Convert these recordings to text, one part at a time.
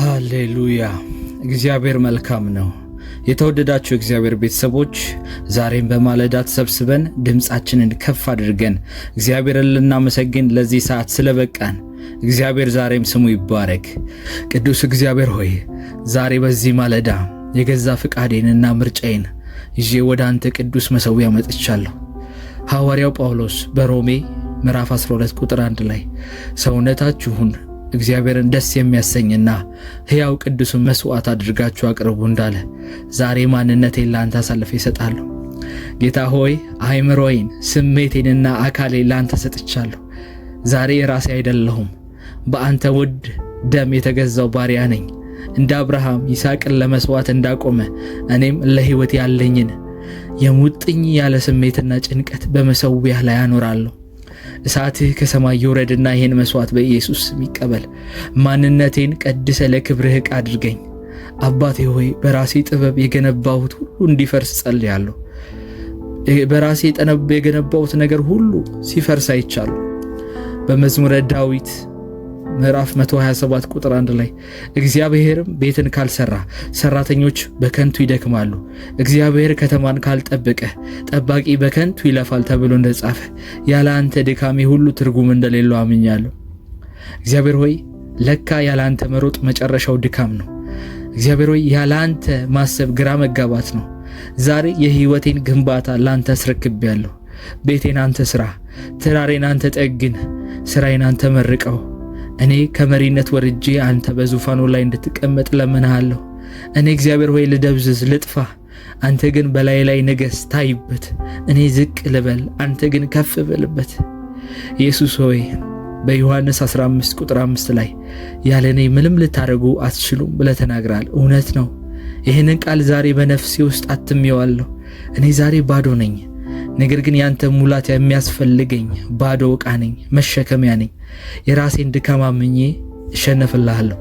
ሃሌሉያ! እግዚአብሔር መልካም ነው። የተወደዳችሁ እግዚአብሔር ቤተሰቦች ዛሬም በማለዳ ተሰብስበን ድምጻችንን ከፍ አድርገን እግዚአብሔርን ልናመሰግን ለዚህ ሰዓት ስለበቃን እግዚአብሔር ዛሬም ስሙ ይባረክ። ቅዱስ እግዚአብሔር ሆይ ዛሬ በዚህ ማለዳ የገዛ ፍቃዴንና ምርጫዬን ይዤ ወደ አንተ ቅዱስ መሠዊያ መጥቻለሁ። ሐዋርያው ጳውሎስ በሮሜ ምዕራፍ 12 ቁጥር 1 ላይ ሰውነታችሁን እግዚአብሔርን ደስ የሚያሰኝና ሕያው ቅዱስ መስዋዕት አድርጋችሁ አቅርቡ እንዳለ ዛሬ ማንነቴን ላንተ አሳልፌ እሰጣለሁ። ጌታ ሆይ አእምሮዬን፣ ስሜቴንና አካሌን ላንተ ሰጥቻለሁ። ዛሬ ራሴ አይደለሁም፣ በአንተ ውድ ደም የተገዛው ባሪያ ነኝ። እንደ አብርሃም ይስሐቅን ለመስዋዕት እንዳቆመ እኔም ለሕይወት ያለኝን የሙጥኝ ያለ ስሜትና ጭንቀት በመሠዊያህ ላይ አኖራለሁ። እሳትህ ከሰማይ ይውረድና ይህን መስዋዕት በኢየሱስ ስም ይቀበል። ማንነቴን ቀድሰ ለክብርህ ዕቃ አድርገኝ። አባቴ ሆይ በራሴ ጥበብ የገነባሁት ሁሉ እንዲፈርስ ጸልያለሁ። በራሴ የገነባሁት ነገር ሁሉ ሲፈርስ አይቻለሁ። በመዝሙረ ዳዊት ምዕራፍ 127 ቁጥር 1 ላይ እግዚአብሔርም ቤትን ካልሰራ ሰራተኞች በከንቱ ይደክማሉ፣ እግዚአብሔር ከተማን ካልጠበቀ ጠባቂ በከንቱ ይለፋል ተብሎ እንደጻፈ ያለ አንተ ድካሜ ሁሉ ትርጉም እንደሌለው አምኛለሁ። እግዚአብሔር ሆይ ለካ ያለ አንተ መሮጥ መጨረሻው ድካም ነው። እግዚአብሔር ሆይ ያለ አንተ ማሰብ ግራ መጋባት ነው። ዛሬ የሕይወቴን ግንባታ ላንተ አስረክቤያለሁ። ቤቴን አንተ ስራ፣ ትዳሬን አንተ ጠግን፣ ስራዬን አንተ መርቀው። እኔ ከመሪነት ወርጄ አንተ በዙፋኑ ላይ እንድትቀመጥ ለምንሃለሁ። እኔ እግዚአብሔር ሆይ ልደብዝዝ ልጥፋ፣ አንተ ግን በላይ ላይ ንገስ ታይበት። እኔ ዝቅ ልበል፣ አንተ ግን ከፍ በልበት። ኢየሱስ ሆይ በዮሐንስ 15 ቁጥር 5 ላይ ያለ እኔ ምንም ልታደርጉ አትችሉም ብለህ ተናግራል። እውነት ነው። ይህንን ቃል ዛሬ በነፍሴ ውስጥ አትሜዋለሁ። እኔ ዛሬ ባዶ ነኝ፣ ነገር ግን ያንተ ሙላት የሚያስፈልገኝ ባዶ ዕቃ ነኝ፣ መሸከሚያ ነኝ። የራሴን ድካም አምኜ እሸነፍልሃለሁ።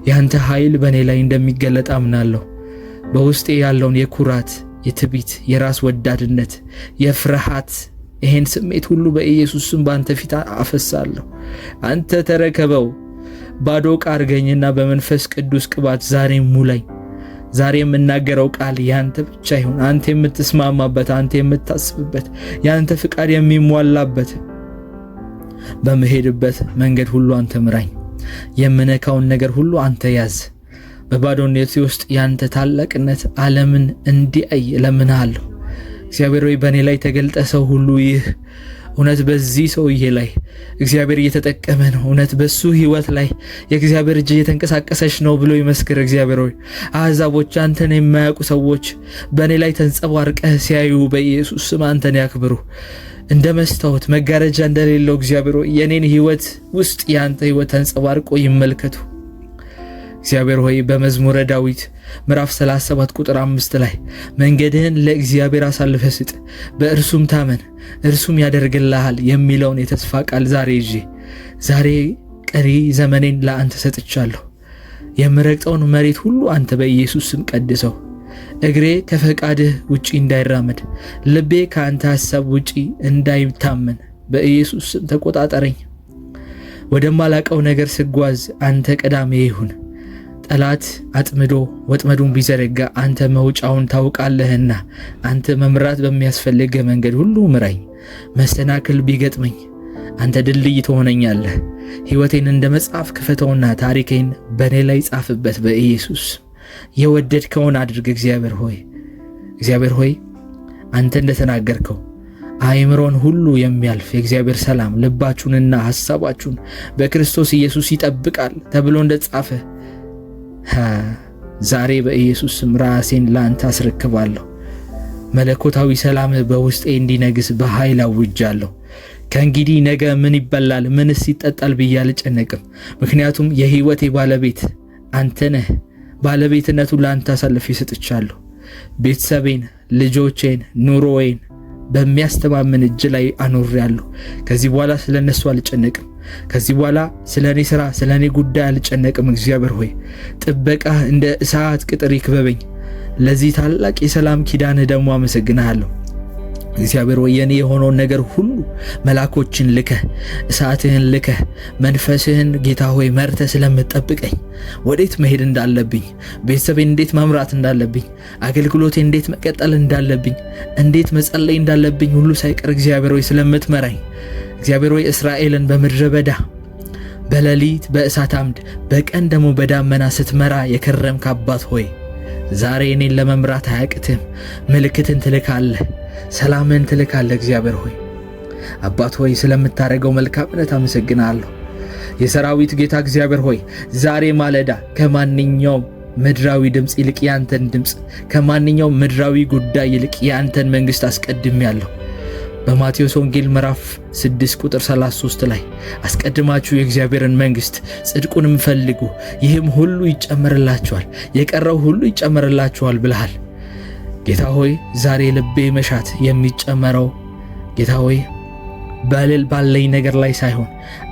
ያንተ ኃይል በእኔ ላይ እንደሚገለጥ አምናለሁ። በውስጤ ያለውን የኩራት፣ የትዕቢት፣ የራስ ወዳድነት፣ የፍርሃት ይሄን ስሜት ሁሉ በኢየሱስ ስም በአንተ ፊት አፈሳለሁ። አንተ ተረከበው። ባዶ ዕቃ አድርገኝና በመንፈስ ቅዱስ ቅባት ዛሬ ሙላኝ። ዛሬ የምናገረው ቃል ያንተ ብቻ ይሁን። አንተ የምትስማማበት፣ አንተ የምታስብበት፣ ያንተ ፍቃድ የሚሟላበት በመሄድበት መንገድ ሁሉ አንተ ምራኝ። የምነካውን ነገር ሁሉ አንተ ያዝ። በባዶነቴ ውስጥ ያንተ ታላቅነት ዓለምን እንዲያይ እለምንሃለሁ። እግዚአብሔር ሆይ በእኔ ላይ ተገልጠ ሰው ሁሉ ይህ እውነት በዚህ ሰውዬ ላይ እግዚአብሔር እየተጠቀመ ነው፣ እውነት በሱ ሕይወት ላይ የእግዚአብሔር እጅ እየተንቀሳቀሰች ነው ብሎ ይመስክር። እግዚአብሔር ሆይ አሕዛቦች፣ አንተን የማያውቁ ሰዎች በእኔ ላይ ተንጸባርቀህ ሲያዩ በኢየሱስ ስም አንተን ያክብሩ። እንደ መስታወት መጋረጃ እንደሌለው እግዚአብሔር ሆይ የኔን ሕይወት ውስጥ የአንተ ሕይወት ተንጸባርቆ ይመልከቱ። እግዚአብሔር ሆይ በመዝሙረ ዳዊት ምዕራፍ 37 ቁጥር 5 ላይ መንገድህን ለእግዚአብሔር አሳልፈህ ስጥ፣ በእርሱም ታመን፣ እርሱም ያደርግልሃል የሚለውን የተስፋ ቃል ዛሬ ቀሪ ዘመኔን ለአንተ ሰጥቻለሁ። የምረግጠውን መሬት ሁሉ አንተ በኢየሱስ ስም ቀድሰው። እግሬ ከፈቃድህ ውጪ እንዳይራመድ፣ ልቤ ከአንተ ሐሳብ ውጪ እንዳይታመን በኢየሱስ ስም ተቆጣጠረኝ። ወደማላቀው ነገር ስጓዝ አንተ ቀዳሜ ይሁን። ጠላት አጥምዶ ወጥመዱን ቢዘረጋ አንተ መውጫውን ታውቃለህና አንተ መምራት በሚያስፈልግ መንገድ ሁሉ ምራኝ። መሰናክል ቢገጥመኝ አንተ ድልድይ ትሆነኛለህ። ሕይወቴን እንደ መጽሐፍ ክፈተውና ታሪኬን በእኔ ላይ ጻፍበት በኢየሱስ። የወደድከውን አድርግ። እግዚአብሔር ሆይ አንተ እንደተናገርከው አእምሮን ሁሉ የሚያልፍ የእግዚአብሔር ሰላም ልባችሁንና ሐሳባችሁን በክርስቶስ ኢየሱስ ይጠብቃል ተብሎ እንደተጻፈ ዛሬ በኢየሱስ ስም ራሴን ለአንተ አስረክባለሁ። መለኮታዊ ሰላም በውስጤ እንዲነግስ በኃይል አውጃለሁ። ከእንግዲህ ነገ ምን ይበላል ምንስ ይጠጣል ብዬ አልጨነቅም፣ ምክንያቱም የሕይወቴ ባለቤት አንተ ነህ። ባለቤትነቱ ለአንተ አሳልፌ ሰጥቻለሁ። ቤተሰቤን፣ ልጆቼን፣ ኑሮዬን በሚያስተማምን እጅ ላይ አኖሬያለሁ። ከዚህ በኋላ ስለ እነሱ አልጨነቅም። ከዚህ በኋላ ስለ እኔ ሥራ፣ ስለ እኔ ጉዳይ አልጨነቅም። እግዚአብሔር ሆይ ጥበቃህ እንደ እሳት ቅጥር ይክበበኝ። ለዚህ ታላቅ የሰላም ኪዳንህ ደግሞ አመሰግንሃለሁ። እግዚአብሔር ሆይ የኔ የሆነውን ነገር ሁሉ መላኮችን ልከህ እሳትህን ልከህ መንፈስህን ጌታ ሆይ መርተህ ስለምትጠብቀኝ ወዴት መሄድ እንዳለብኝ፣ ቤተሰቤን እንዴት መምራት እንዳለብኝ፣ አገልግሎቴን እንዴት መቀጠል እንዳለብኝ፣ እንዴት መጸለይ እንዳለብኝ ሁሉ ሳይቀር እግዚአብሔር ሆይ ስለምትመራኝ እግዚአብሔር ሆይ እስራኤልን በምድረ በዳ በሌሊት በእሳት አምድ በቀን ደግሞ በዳመና ስትመራ የከረምክ አባት ሆይ ዛሬ እኔን ለመምራት አያቅትም። ምልክትን ትልካለህ፣ ሰላምን ትልካለህ። እግዚአብሔር ሆይ አባት ሆይ ስለምታደርገው መልካምነት አመሰግናለሁ። የሰራዊት ጌታ እግዚአብሔር ሆይ ዛሬ ማለዳ ከማንኛውም ምድራዊ ድምፅ ይልቅ ያንተን ድምፅ፣ ከማንኛውም ምድራዊ ጉዳይ ይልቅ ያንተን መንግሥት አስቀድሜያለሁ። በማቴዎስ ወንጌል ምዕራፍ 6 ቁጥር 33 ላይ አስቀድማችሁ የእግዚአብሔርን መንግሥት ጽድቁንም ፈልጉ ይህም ሁሉ ይጨመርላችኋል፣ የቀረው ሁሉ ይጨመርላችኋል ብለሃል። ጌታ ሆይ ዛሬ ልቤ መሻት የሚጨመረው ጌታ ሆይ ባለኝ ነገር ላይ ሳይሆን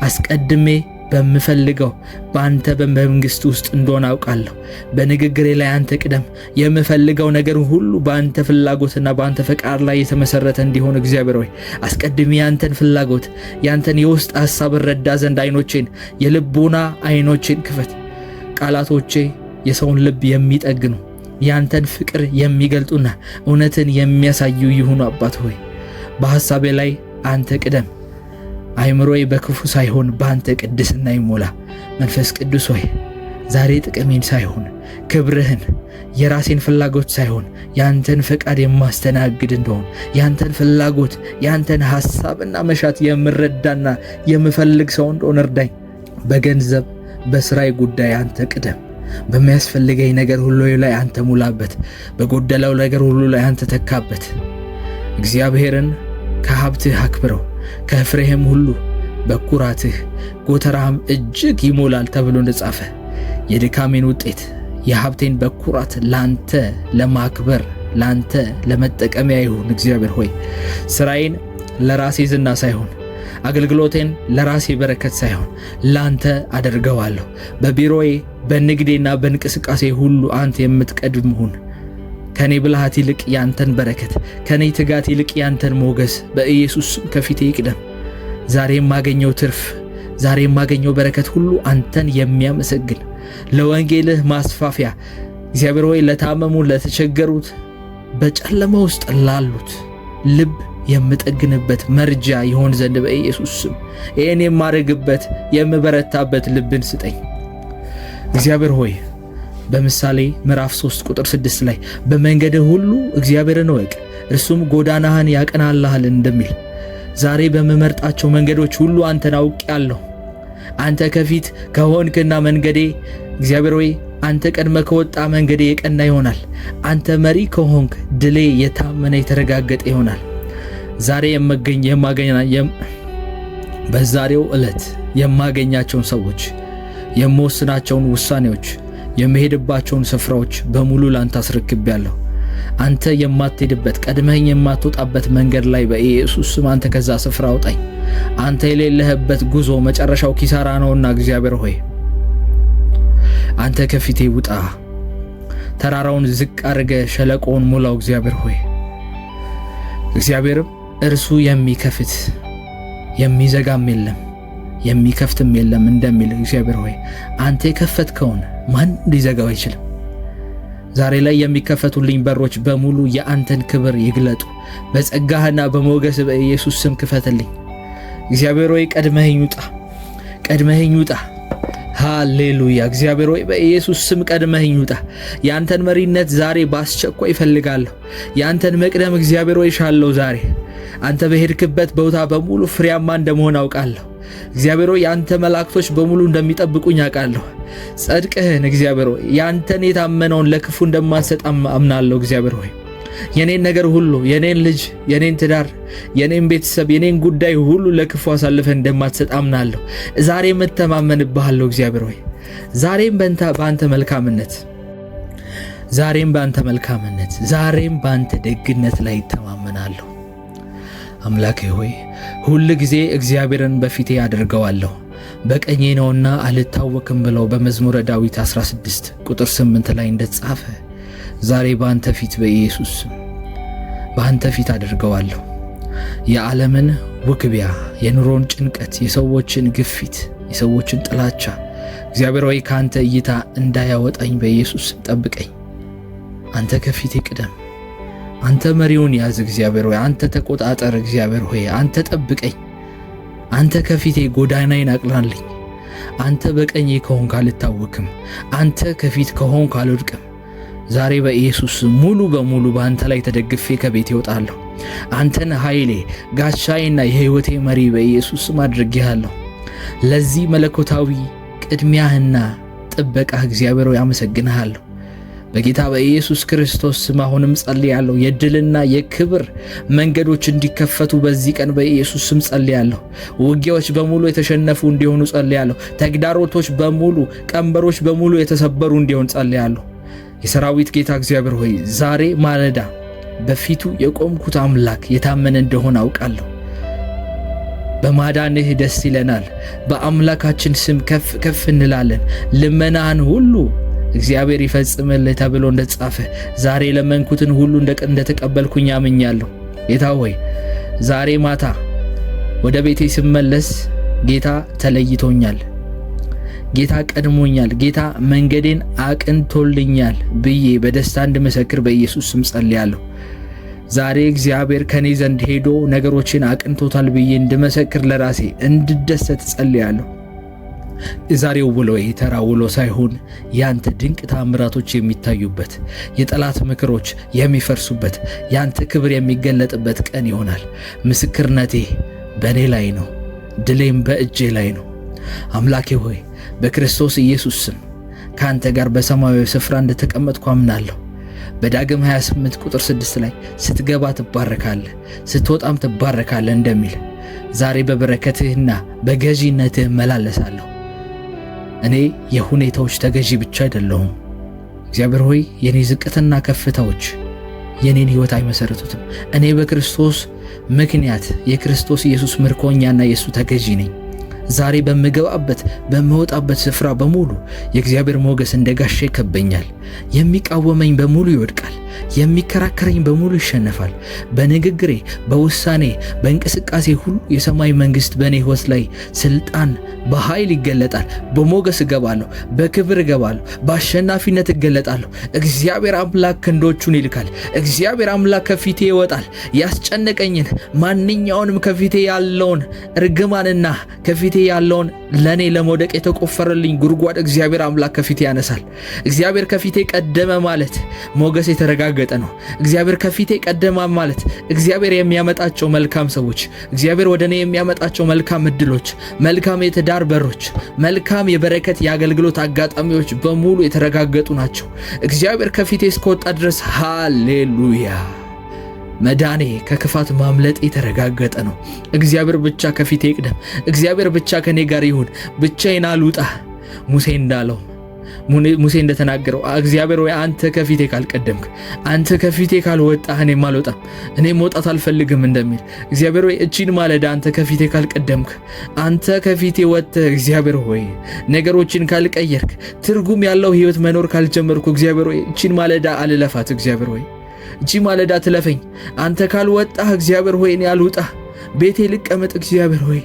አስቀድሜ በምፈልገው በአንተ በመንግሥት ውስጥ እንደሆነ አውቃለሁ። በንግግሬ ላይ አንተ ቅደም። የምፈልገው ነገር ሁሉ በአንተ ፍላጎትና በአንተ ፈቃድ ላይ የተመሰረተ እንዲሆን እግዚአብሔር ሆይ አስቀድሜ ያንተን ፍላጎት ያንተን የውስጥ ሐሳብ ረዳ ዘንድ አይኖቼን የልቦና አይኖቼን ክፈት። ቃላቶቼ የሰውን ልብ የሚጠግኑ ያንተን ፍቅር የሚገልጡና እውነትን የሚያሳዩ ይሁኑ። አባት ሆይ በሐሳቤ ላይ አንተ ቅደም። አይምሮዬ በክፉ ሳይሆን በአንተ ቅድስና ይሞላ። መንፈስ ቅዱስ ሆይ ዛሬ ጥቅሜን ሳይሆን ክብርህን፣ የራሴን ፍላጎት ሳይሆን ያንተን ፈቃድ የማስተናግድ እንደሆን ያንተን ፍላጎት ያንተን ሐሳብና መሻት የምረዳና የምፈልግ ሰው እንደሆን እርዳኝ። በገንዘብ በስራይ ጉዳይ አንተ ቅደም። በሚያስፈልገኝ ነገር ሁሉ ላይ አንተ ሙላበት። በጎደለው ነገር ሁሉ ላይ አንተ ተካበት። እግዚአብሔርን ከሀብትህ አክብረው፣ ከፍሬህም ሁሉ በኩራትህ ጎተራህም እጅግ ይሞላል ተብሎ እንደጻፈ የድካሜን ውጤት የሀብቴን በኩራት ላንተ ለማክበር ላንተ ለመጠቀሚያ ይሁን። እግዚአብሔር ሆይ ስራዬን ለራሴ ዝና ሳይሆን አገልግሎቴን ለራሴ በረከት ሳይሆን ላንተ አደርገዋለሁ። በቢሮዬ በንግዴና በእንቅስቃሴ ሁሉ አንተ የምትቀድም ሁን። ከኔ ብልሃት ይልቅ ያንተን በረከት፣ ከኔ ትጋት ይልቅ ያንተን ሞገስ በኢየሱስ ከፊቴ ይቅደም። ዛሬ የማገኘው ትርፍ፣ ዛሬ የማገኘው በረከት ሁሉ አንተን የሚያመሰግን ለወንጌልህ ማስፋፊያ እግዚአብሔር ሆይ ለታመሙ ለተቸገሩት በጨለማ ውስጥ ላሉት ልብ የምጠግንበት መርጃ ይሆን ዘንድ በኢየሱስ ስም ይህን የማደርግበት የምበረታበት ልብን ስጠኝ። እግዚአብሔር ሆይ በምሳሌ ምዕራፍ 3 ቁጥር 6 ላይ በመንገድህ ሁሉ እግዚአብሔርን እወቅ እርሱም ጎዳናህን ያቀናልሃል እንደሚል ዛሬ በመመርጣቸው መንገዶች ሁሉ አንተን አውቄአለሁ። አንተ ከፊት ከሆንክና መንገዴ እግዚአብሔር ሆይ አንተ ቀድመ ከወጣ መንገዴ የቀና ይሆናል። አንተ መሪ ከሆንክ ድሌ የታመነ የተረጋገጠ ይሆናል። ዛሬ በዛሬው ዕለት የማገኛቸውን ሰዎች፣ የምወስናቸውን ውሳኔዎች፣ የምሄድባቸውን ስፍራዎች በሙሉ ላንተ አስረክቤያለሁ። አንተ የማትሄድበት ቀድመኝ የማትወጣበት መንገድ ላይ በኢየሱስ ስም አንተ ከዛ ስፍራ አውጣኝ። አንተ የሌለህበት ጉዞ መጨረሻው ኪሳራ ነውና እግዚአብሔር ሆይ አንተ ከፊቴ ውጣ። ተራራውን ዝቅ አድርገ ሸለቆውን ሙላው። እግዚአብሔር ሆይ እግዚአብሔርም እርሱ የሚከፍት የሚዘጋም የለም የሚከፍትም የለም እንደሚል እግዚአብሔር ሆይ አንተ የከፈትከውን ማን ሊዘጋው አይችልም። ዛሬ ላይ የሚከፈቱልኝ በሮች በሙሉ የአንተን ክብር ይግለጡ። በጸጋህና በሞገስ በኢየሱስ ስም ክፈትልኝ። እግዚአብሔር ሆይ ቀድመህኝ ውጣ። ሃሌሉያ። እግዚአብሔር ሆይ በኢየሱስ ስም ቀድመህኝ ውጣ። ያንተን መሪነት ዛሬ ባስቸኳይ እፈልጋለሁ። ያንተን መቅደም እግዚአብሔር ሆይ ሻለው ዛሬ አንተ በሄድክበት ቦታ በሙሉ ፍሬያማ እንደመሆን አውቃለሁ። እግዚአብሔር ሆይ ያንተ መላእክቶች በሙሉ እንደሚጠብቁኝ አውቃለሁ። ጽድቅህን እግዚአብሔር ሆይ ያንተን የታመነውን ለክፉ እንደማንሰጥ አምናለሁ። እግዚአብሔር ሆይ የኔን ነገር ሁሉ የኔን ልጅ፣ የኔን ትዳር፣ የኔን ቤተሰብ፣ የኔን ጉዳይ ሁሉ ለክፉ አሳልፈን እንደማትሰጥ አምናለሁ። ዛሬም እተማመንብሃለሁ። እግዚአብሔር ሆይ ዛሬም በአንተ መልካምነት፣ ዛሬም በአንተ ደግነት ላይ እተማመናለሁ። አምላኬ ሆይ ሁል ጊዜ እግዚአብሔርን በፊቴ አደርገዋለሁ በቀኜ ነውና አልታወክም ብለው በመዝሙረ ዳዊት 16 ቁጥር 8 ላይ እንደተጻፈ ዛሬ በአንተ ፊት በኢየሱስ በአንተ ፊት አደርገዋለሁ። የዓለምን ውክቢያ፣ የኑሮን ጭንቀት፣ የሰዎችን ግፊት፣ የሰዎችን ጥላቻ እግዚአብሔር ሆይ ካንተ እይታ እንዳያወጣኝ በኢየሱስ ጠብቀኝ። አንተ ከፊቴ ቅደም። አንተ መሪውን ያዝ እግዚአብሔር ሆይ። አንተ ተቆጣጠር እግዚአብሔር ሆይ። አንተ ጠብቀኝ። አንተ ከፊቴ ጎዳናዬን አቅናልኝ። አንተ በቀኜ ከሆንክ አልታወክም። አንተ ከፊት ከሆንክ አልወድቅም። ዛሬ በኢየሱስ ሙሉ በሙሉ በአንተ ላይ ተደግፌ ከቤት ይወጣለሁ። አንተን ኃይሌ፣ ጋሻዬና የሕይወቴ መሪ በኢየሱስ አድርጌሃለሁ። ለዚህ መለኮታዊ ቅድሚያህና ጥበቃህ እግዚአብሔር ሆይ አመሰግንሃለሁ። በጌታ በኢየሱስ ክርስቶስ ስም አሁንም ጸልያለሁ። የድልና የክብር መንገዶች እንዲከፈቱ በዚህ ቀን በኢየሱስ ስም ጸልያለሁ። ውጊያዎች በሙሉ የተሸነፉ እንዲሆኑ ጸልያለሁ። ተግዳሮቶች በሙሉ፣ ቀንበሮች በሙሉ የተሰበሩ እንዲሆን ጸልያለሁ። የሰራዊት ጌታ እግዚአብሔር ሆይ ዛሬ ማለዳ በፊቱ የቆምኩት አምላክ የታመነ እንደሆነ አውቃለሁ። በማዳንህ ደስ ይለናል። በአምላካችን ስም ከፍ ከፍ እንላለን። ልመናህን ሁሉ እግዚአብሔር ይፈጽምልህ ተብሎ እንደተጻፈ ዛሬ ለመንኩትን ሁሉ እንደተቀበልኩኝ አምኛለሁ። ጌታ ሆይ ዛሬ ማታ ወደ ቤቴ ስመለስ ጌታ ተለይቶኛል፣ ጌታ ቀድሞኛል፣ ጌታ መንገዴን አቅንቶልኛል ብዬ በደስታ እንድመሰክር በኢየሱስ ስም ጸልያለሁ። ዛሬ እግዚአብሔር ከኔ ዘንድ ሄዶ ነገሮችን አቅንቶታል ብዬ እንድመሰክር ለራሴ እንድደሰት ጸልያለሁ። የዛሬው ውሎ ተራ ውሎ ሳይሆን ያንተ ድንቅ ታምራቶች የሚታዩበት፣ የጠላት ምክሮች የሚፈርሱበት፣ ያንተ ክብር የሚገለጥበት ቀን ይሆናል። ምስክርነቴ በእኔ ላይ ነው፣ ድሌም በእጄ ላይ ነው። አምላኬ ሆይ በክርስቶስ ኢየሱስ ስም ከአንተ ጋር በሰማያዊ ስፍራ እንደተቀመጥኩ አምናለሁ። በዳግም 28 ቁጥር 6 ላይ ስትገባ ትባረካለህ፣ ስትወጣም ትባረካለህ እንደሚል ዛሬ በበረከትህና በገዢነትህ መላለሳለሁ። እኔ የሁኔታዎች ተገዢ ብቻ አይደለሁም። እግዚአብሔር ሆይ የኔ ዝቅትና ከፍታዎች የኔን ሕይወት አይመሰርቱትም። እኔ በክርስቶስ ምክንያት የክርስቶስ ኢየሱስ ምርኮኛና የሱ ተገዢ ነኝ። ዛሬ በምገባበት በመወጣበት ስፍራ በሙሉ የእግዚአብሔር ሞገስ እንደ ጋሻ ይከበኛል። የሚቃወመኝ በሙሉ ይወድቃል፣ የሚከራከረኝ በሙሉ ይሸነፋል። በንግግሬ፣ በውሳኔ፣ በእንቅስቃሴ ሁሉ የሰማይ መንግስት በእኔ ሕይወት ላይ ስልጣን በኃይል ይገለጣል። በሞገስ እገባለሁ፣ በክብር እገባለሁ፣ በአሸናፊነት እገለጣለሁ። እግዚአብሔር አምላክ ክንዶቹን ይልካል። እግዚአብሔር አምላክ ከፊቴ ይወጣል። ያስጨነቀኝን ማንኛውንም ከፊቴ ያለውን እርግማንና ከፊቴ ያለውን ለኔ ለመውደቅ የተቆፈረልኝ ጉድጓድ እግዚአብሔር አምላክ ከፊቴ ያነሳል። እግዚአብሔር ከፊቴ ቀደመ ማለት ሞገስ የተረጋገጠ ነው። እግዚአብሔር ከፊቴ ቀደመ ማለት እግዚአብሔር የሚያመጣቸው መልካም ሰዎች፣ እግዚአብሔር ወደ እኔ የሚያመጣቸው መልካም እድሎች፣ መልካም የትዳር በሮች፣ መልካም የበረከት የአገልግሎት አጋጣሚዎች በሙሉ የተረጋገጡ ናቸው። እግዚአብሔር ከፊቴ እስከወጣ ድረስ ሃሌሉያ። መዳኔ ከክፋት ማምለጥ የተረጋገጠ ነው። እግዚአብሔር ብቻ ከፊቴ ይቅደም። እግዚአብሔር ብቻ ከኔ ጋር ይሁን። ብቻዬን አልውጣ። ሙሴ እንደተናገረው እግዚአብሔር ወይ አንተ ከፊቴ ካልቀደምክ፣ አንተ ከፊቴ ካልወጣህ እኔም አልወጣም፣ እኔ መውጣት አልፈልግም እንደሚል እግዚአብሔር ወይ እቺን ማለዳ አንተ ከፊቴ ካልቀደምክ፣ አንተ ከፊቴ ወጥተህ እግዚአብሔር ሆይ ነገሮችን ካልቀየርክ፣ ትርጉም ያለው ህይወት መኖር ካልጀመርኩ እግዚአብሔር ወይ እቺን ማለዳ አልለፋት። እግዚአብሔር ወይ እቺ ማለዳ ትለፈኝ። አንተ ካልወጣህ እግዚአብሔር ሆይ እኔ አልውጣ፣ ቤቴ ልቀመጥ። እግዚአብሔር ሆይ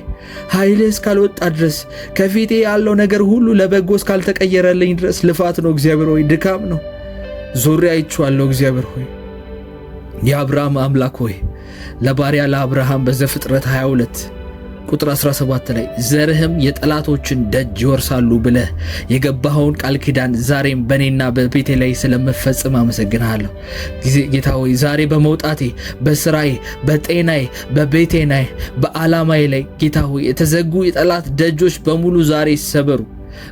ኃይልህ እስካልወጣ ድረስ፣ ከፊቴ ያለው ነገር ሁሉ ለበጎ እስካልተቀየረልኝ ድረስ ልፋት ነው። እግዚአብሔር ሆይ ድካም ነው። ዙሪያ አይቼዋለሁ። እግዚአብሔር ሆይ የአብርሃም አምላክ ሆይ ለባሪያ ለአብርሃም በዘፍጥረት 22 ቁጥር 17 ላይ ዘርህም የጠላቶችን ደጅ ይወርሳሉ ብለህ የገባኸውን ቃል ኪዳን ዛሬም በእኔና በቤቴ ላይ ስለመፈጽም አመሰግንሃለሁ። ጌታ ሆይ ዛሬ በመውጣቴ፣ በስራዬ፣ በጤናዬ፣ በቤቴ ላይ፣ በዓላማዬ ላይ ጌታ ሆይ የተዘጉ የጠላት ደጆች በሙሉ ዛሬ ይሰበሩ።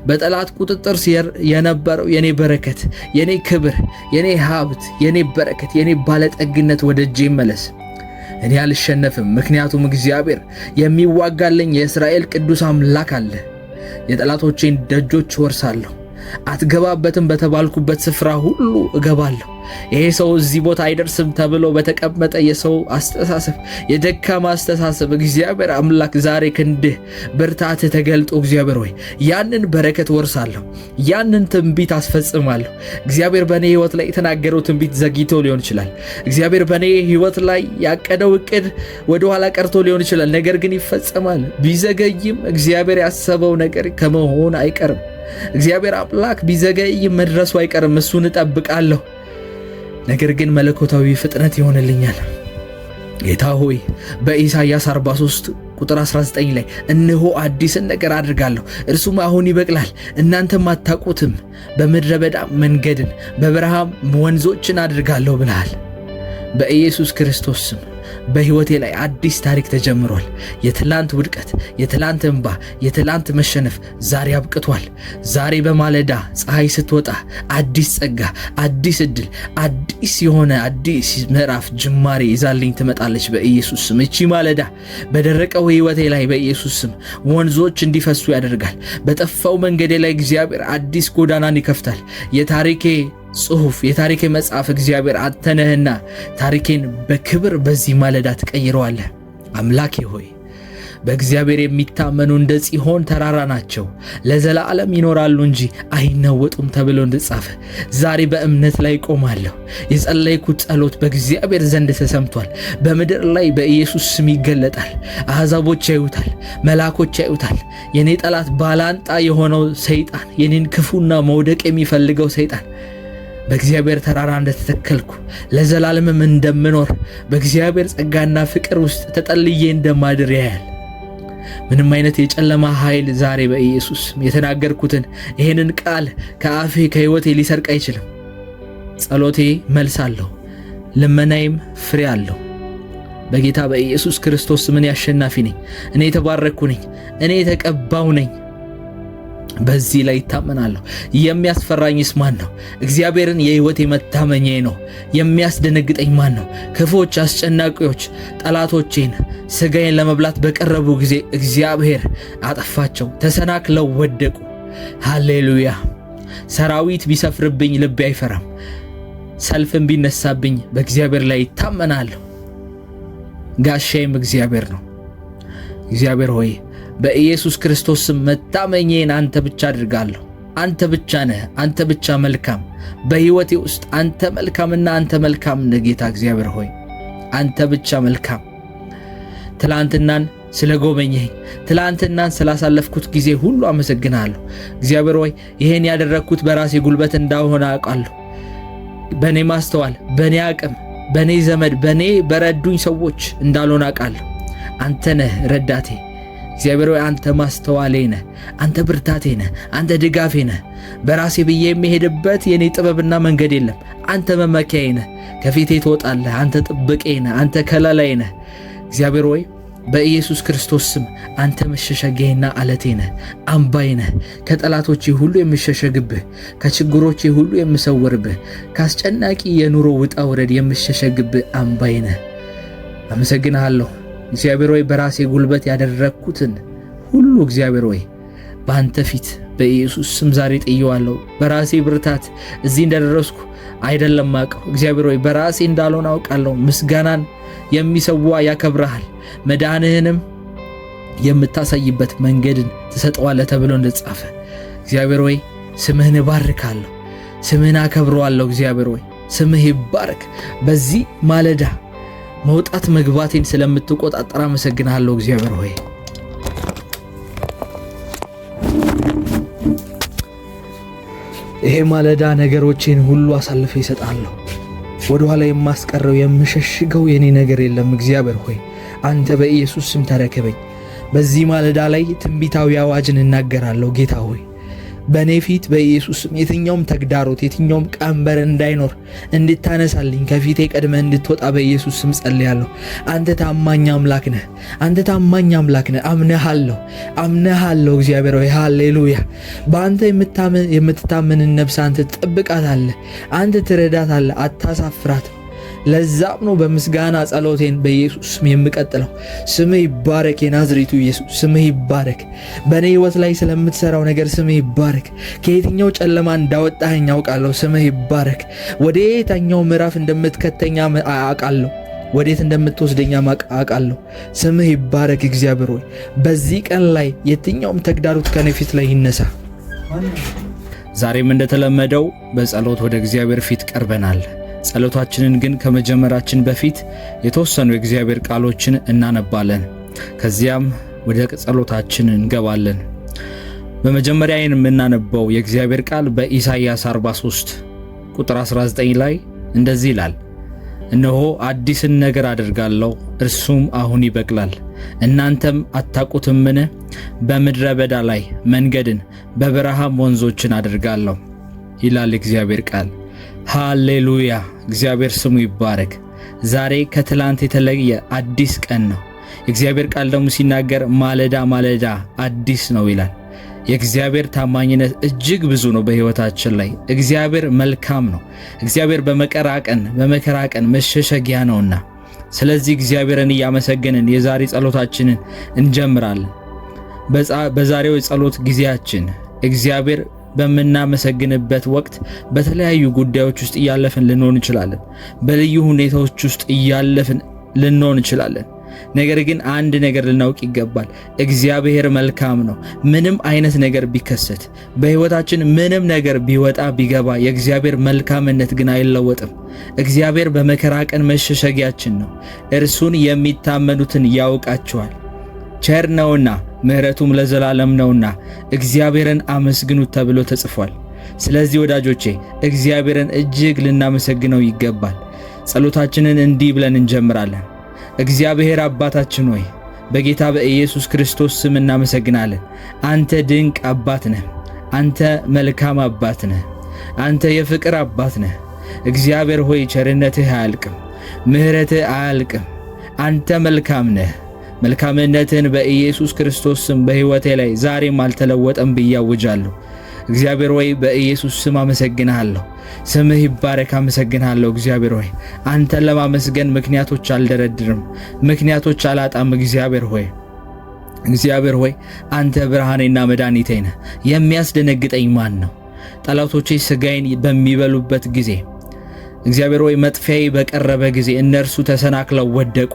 በጠላት ቁጥጥር ስር የነበረው የኔ በረከት፣ የኔ ክብር፣ የኔ ሀብት፣ የኔ በረከት፣ የኔ ባለጠግነት ወደ እጄ ይመለስ። እኔ አልሸነፍም፣ ምክንያቱም እግዚአብሔር የሚዋጋልኝ የእስራኤል ቅዱስ አምላክ አለ። የጠላቶቼን ደጆች ወርሳለሁ። አትገባበትም በተባልኩበት ስፍራ ሁሉ እገባለሁ። ይሄ ሰው እዚህ ቦታ አይደርስም ተብሎ በተቀመጠ የሰው አስተሳሰብ፣ የደካማ አስተሳሰብ እግዚአብሔር አምላክ ዛሬ ክንድህ ብርታትህ ተገልጦ እግዚአብሔር ሆይ ያንን በረከት ወርሳለሁ፣ ያንን ትንቢት አስፈጽማለሁ። እግዚአብሔር በእኔ ህይወት ላይ የተናገረው ትንቢት ዘግይቶ ሊሆን ይችላል። እግዚአብሔር በእኔ ህይወት ላይ ያቀደው እቅድ ወደ ኋላ ቀርቶ ሊሆን ይችላል። ነገር ግን ይፈጸማል። ቢዘገይም እግዚአብሔር ያሰበው ነገር ከመሆን አይቀርም። እግዚአብሔር አምላክ ቢዘገይም መድረሱ አይቀርም። እሱን እጠብቃለሁ። ነገር ግን መለኮታዊ ፍጥነት ይሆንልኛል። ጌታ ሆይ በኢሳይያስ 43 ቁጥር 19 ላይ እነሆ አዲስን ነገር አድርጋለሁ፣ እርሱም አሁን ይበቅላል፣ እናንተም አታውቁትም፣ በምድረ በዳ መንገድን በበረሃም ወንዞችን አድርጋለሁ ብለሃል። በኢየሱስ ክርስቶስ ስም በህይወቴ ላይ አዲስ ታሪክ ተጀምሯል። የትላንት ውድቀት፣ የትላንት እንባ፣ የትላንት መሸነፍ ዛሬ አብቅቷል። ዛሬ በማለዳ ፀሐይ ስትወጣ አዲስ ጸጋ፣ አዲስ እድል፣ አዲስ የሆነ አዲስ ምዕራፍ ጅማሬ ይዛልኝ ትመጣለች በኢየሱስ ስም። እቺ ማለዳ በደረቀው ህይወቴ ላይ በኢየሱስ ስም ወንዞች እንዲፈሱ ያደርጋል። በጠፋው መንገዴ ላይ እግዚአብሔር አዲስ ጎዳናን ይከፍታል። የታሪኬ ጽሑፍ፣ የታሪኬ መጽሐፍ እግዚአብሔር አንተ ነህና ታሪኬን በክብር በዚህ ማለዳ ትቀይረዋለህ። አምላኬ ሆይ በእግዚአብሔር የሚታመኑ እንደ ጽዮን ተራራ ናቸው፣ ለዘላለም ይኖራሉ እንጂ አይናወጡም ተብሎ እንደተጻፈ ዛሬ በእምነት ላይ ቆማለሁ። የጸለይኩት ጸሎት በእግዚአብሔር ዘንድ ተሰምቷል። በምድር ላይ በኢየሱስ ስም ይገለጣል። አሕዛቦች ያዩታል፣ መላኮች ያዩታል። የኔ ጠላት ባላንጣ የሆነው ሰይጣን፣ የኔን ክፉና መውደቅ የሚፈልገው ሰይጣን በእግዚአብሔር ተራራ እንደተተከልኩ ለዘላለምም እንደምኖር በእግዚአብሔር ጸጋና ፍቅር ውስጥ ተጠልዬ እንደማድር ያያል። ምንም አይነት የጨለማ ኃይል ዛሬ በኢየሱስ የተናገርኩትን ይሄንን ቃል ከአፌ ከሕይወቴ ሊሰርቅ አይችልም። ጸሎቴ መልስ አለው፣ ልመናዬም ፍሬ አለው። በጌታ በኢየሱስ ክርስቶስ ምን ያሸናፊ ነኝ። እኔ የተባረኩ ነኝ። እኔ የተቀባው ነኝ። በዚህ ላይ ይታመናለሁ። የሚያስፈራኝስ ማን ነው? እግዚአብሔርን የሕይወቴ መታመኛዬ ነው። የሚያስደነግጠኝ ማን ነው? ክፉዎች፣ አስጨናቂዎች ጠላቶቼን ሥጋዬን ለመብላት በቀረቡ ጊዜ እግዚአብሔር አጠፋቸው፣ ተሰናክለው ወደቁ። ሃሌሉያ! ሰራዊት ቢሰፍርብኝ ልቤ አይፈራም። ሰልፍም ቢነሳብኝ በእግዚአብሔር ላይ ይታመናለሁ። ጋሻዬም እግዚአብሔር ነው። እግዚአብሔር ሆይ በኢየሱስ ክርስቶስ ስም መታመኛዬን አንተ ብቻ አድርጋለሁ። አንተ ብቻ ነህ። አንተ ብቻ መልካም። በሕይወቴ ውስጥ አንተ መልካምና አንተ መልካም ነህ። ጌታ እግዚአብሔር ሆይ አንተ ብቻ መልካም። ትላንትናን ስለጎበኘኝ፣ ትላንትናን ስላሳለፍኩት ጊዜ ሁሉ አመሰግናለሁ። እግዚአብሔር ሆይ ይሄን ያደረግኩት በራሴ ጉልበት እንዳልሆነ አውቃለሁ። በእኔ ማስተዋል፣ በእኔ አቅም፣ በእኔ ዘመድ፣ በእኔ በረዱኝ ሰዎች እንዳልሆነ አውቃለሁ። አንተ ነህ ረዳቴ። እግዚአብሔር ሆይ አንተ ማስተዋሌ ነህ፣ አንተ ብርታቴ ነህ፣ አንተ ድጋፌ ነህ። በራሴ ብዬ የሚሄድበት የኔ ጥበብና መንገድ የለም። አንተ መመኪያዬ ነህ፣ ከፊቴ ትወጣለህ። አንተ ጥብቄ ነህ፣ አንተ ከለላዬ ነህ። እግዚአብሔር ሆይ በኢየሱስ ክርስቶስ ስም አንተ መሸሸጊያዬና አለቴ ነህ፣ አምባዬ ነህ። ከጠላቶቼ ሁሉ የምሸሸግብህ፣ ከችግሮቼ ሁሉ የምሰወርብህ፣ ከአስጨናቂ የኑሮ ውጣ ውረድ የምሸሸግብህ አምባዬ ነህ። አመሰግንሃለሁ እግዚአብሔር ሆይ በራሴ ጉልበት ያደረግኩትን ሁሉ እግዚአብሔር ሆይ በአንተ ፊት በኢየሱስ ስም ዛሬ ጥየዋለሁ። በራሴ ብርታት እዚህ እንደደረስኩ አይደለም አውቀው። እግዚአብሔር ሆይ በራሴ እንዳልሆነ አውቃለሁ። ምስጋናን የሚሰዋ ያከብረሃል፣ መዳንህንም የምታሳይበት መንገድን ትሰጠዋለህ ተብሎ እንደተጻፈ እግዚአብሔር ሆይ ስምህን እባርካለሁ፣ ስምህን አከብረዋለሁ። እግዚአብሔር ሆይ ስምህ ይባረክ። በዚህ ማለዳ መውጣት መግባቴን ስለምትቆጣጠር አመሰግናለሁ። እግዚአብሔር ሆይ ይሄ ማለዳ ነገሮቼን ሁሉ አሳልፈ ይሰጣለሁ። ወደ ኋላ የማስቀረው የምሸሽገው የኔ ነገር የለም። እግዚአብሔር ሆይ አንተ በኢየሱስ ስም ተረከበኝ። በዚህ ማለዳ ላይ ትንቢታዊ አዋጅን እናገራለሁ። ጌታ ሆይ በእኔ ፊት በኢየሱስ ስም የትኛውም ተግዳሮት፣ የትኛውም ቀንበር እንዳይኖር እንድታነሳልኝ ከፊቴ ቀድመህ እንድትወጣ በኢየሱስ ስም ጸልያለሁ። አንተ ታማኝ አምላክ ነህ። አንተ ታማኝ አምላክ ነህ። አምነሃለሁ። እግዚአብሔር ሆይ ሃሌሉያ። በአንተ የምትታመንን ነፍስ አንተ ትጠብቃታለህ፣ አንተ ትረዳታለህ፣ አታሳፍራትም። ለዛም ነው በምስጋና ጸሎቴን በኢየሱስ ስም የምቀጥለው። ስምህ ይባረክ የናዝሬቱ ኢየሱስ፣ ስምህ ይባረክ። በእኔ ሕይወት ላይ ስለምትሰራው ነገር ስምህ ይባረክ። ከየትኛው ጨለማ እንዳወጣኸኝ አውቃለሁ። ስምህ ይባረክ። ወደ የትኛው ምዕራፍ እንደምትከተኛ አውቃለሁ። ወዴት እንደምትወስደኛ አውቃለሁ። ስምህ ይባረክ እግዚአብሔር ሆይ በዚህ ቀን ላይ የትኛውም ተግዳሮት ከኔ ፊት ላይ ይነሳ። ዛሬም እንደተለመደው በጸሎት ወደ እግዚአብሔር ፊት ቀርበናል። ጸሎታችንን ግን ከመጀመራችን በፊት የተወሰኑ የእግዚአብሔር ቃሎችን እናነባለን። ከዚያም ወደ ጸሎታችን እንገባለን። በመጀመሪያ የምናነበው የእግዚአብሔር ቃል በኢሳይያስ 43 ቁጥር 19 ላይ እንደዚህ ይላል፣ እነሆ አዲስን ነገር አደርጋለሁ፣ እርሱም አሁን ይበቅላል፣ እናንተም አታውቁትምን? በምድረ በዳ ላይ መንገድን በበረሃም ወንዞችን አደርጋለሁ ይላል እግዚአብሔር ቃል። ሃሌሉያ! እግዚአብሔር ስሙ ይባረክ። ዛሬ ከትላንት የተለየ አዲስ ቀን ነው። እግዚአብሔር ቃል ደግሞ ሲናገር ማለዳ ማለዳ አዲስ ነው ይላል። የእግዚአብሔር ታማኝነት እጅግ ብዙ ነው በሕይወታችን ላይ። እግዚአብሔር መልካም ነው። እግዚአብሔር በመከራ ቀን መሸሸጊያ ነውና፣ ስለዚህ እግዚአብሔርን እያመሰገንን የዛሬ ጸሎታችንን እንጀምራለን። በዛሬው የጸሎት ጊዜያችን እግዚአብሔር በምናመሰግንበት ወቅት በተለያዩ ጉዳዮች ውስጥ እያለፍን ልንሆን እንችላለን። በልዩ ሁኔታዎች ውስጥ እያለፍን ልንሆን እንችላለን። ነገር ግን አንድ ነገር ልናውቅ ይገባል። እግዚአብሔር መልካም ነው። ምንም አይነት ነገር ቢከሰት፣ በሕይወታችን ምንም ነገር ቢወጣ ቢገባ፣ የእግዚአብሔር መልካምነት ግን አይለወጥም። እግዚአብሔር በመከራ ቀን መሸሸጊያችን ነው። እርሱን የሚታመኑትን ያውቃቸዋል። ቸር ነውና ምሕረቱም ለዘላለም ነውና እግዚአብሔርን አመስግኑት ተብሎ ተጽፏል። ስለዚህ ወዳጆቼ እግዚአብሔርን እጅግ ልናመሰግነው ይገባል። ጸሎታችንን እንዲህ ብለን እንጀምራለን። እግዚአብሔር አባታችን ሆይ በጌታ በኢየሱስ ክርስቶስ ስም እናመሰግናለን። አንተ ድንቅ አባት ነህ። አንተ መልካም አባት ነህ። አንተ የፍቅር አባት ነህ። እግዚአብሔር ሆይ ቸርነትህ አያልቅም፣ ምሕረትህ አያልቅም። አንተ መልካም ነህ። መልካምነትህን በኢየሱስ ክርስቶስ ስም በሕይወቴ ላይ ዛሬም አልተለወጠም ብዬ አውጃለሁ። እግዚአብሔር ሆይ በኢየሱስ ስም አመሰግንሃለሁ። ስምህ ይባረክ። አመሰግንሃለሁ እግዚአብሔር ሆይ አንተን ለማመስገን ምክንያቶች አልደረድርም፣ ምክንያቶች አላጣም። እግዚአብሔር ሆይ አንተ ብርሃኔና መድኃኒቴ ነህ። የሚያስደነግጠኝ ማን ነው? ጠላቶቼ ሥጋዬን በሚበሉበት ጊዜ፣ እግዚአብሔር ሆይ መጥፊያዬ በቀረበ ጊዜ እነርሱ ተሰናክለው ወደቁ።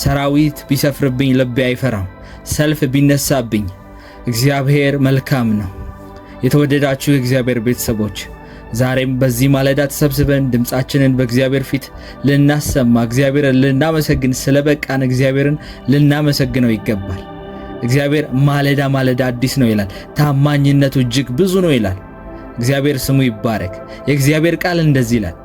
ሰራዊት ቢሰፍርብኝ ልቤ አይፈራም፣ ሰልፍ ቢነሳብኝ። እግዚአብሔር መልካም ነው። የተወደዳችሁ የእግዚአብሔር ቤተሰቦች ዛሬም በዚህ ማለዳ ተሰብስበን ድምፃችንን በእግዚአብሔር ፊት ልናሰማ፣ እግዚአብሔርን ልናመሰግን ስለበቃን እግዚአብሔርን ልናመሰግነው ይገባል። እግዚአብሔር ማለዳ ማለዳ አዲስ ነው ይላል። ታማኝነቱ እጅግ ብዙ ነው ይላል። እግዚአብሔር ስሙ ይባረክ። የእግዚአብሔር ቃል እንደዚህ ይላል፣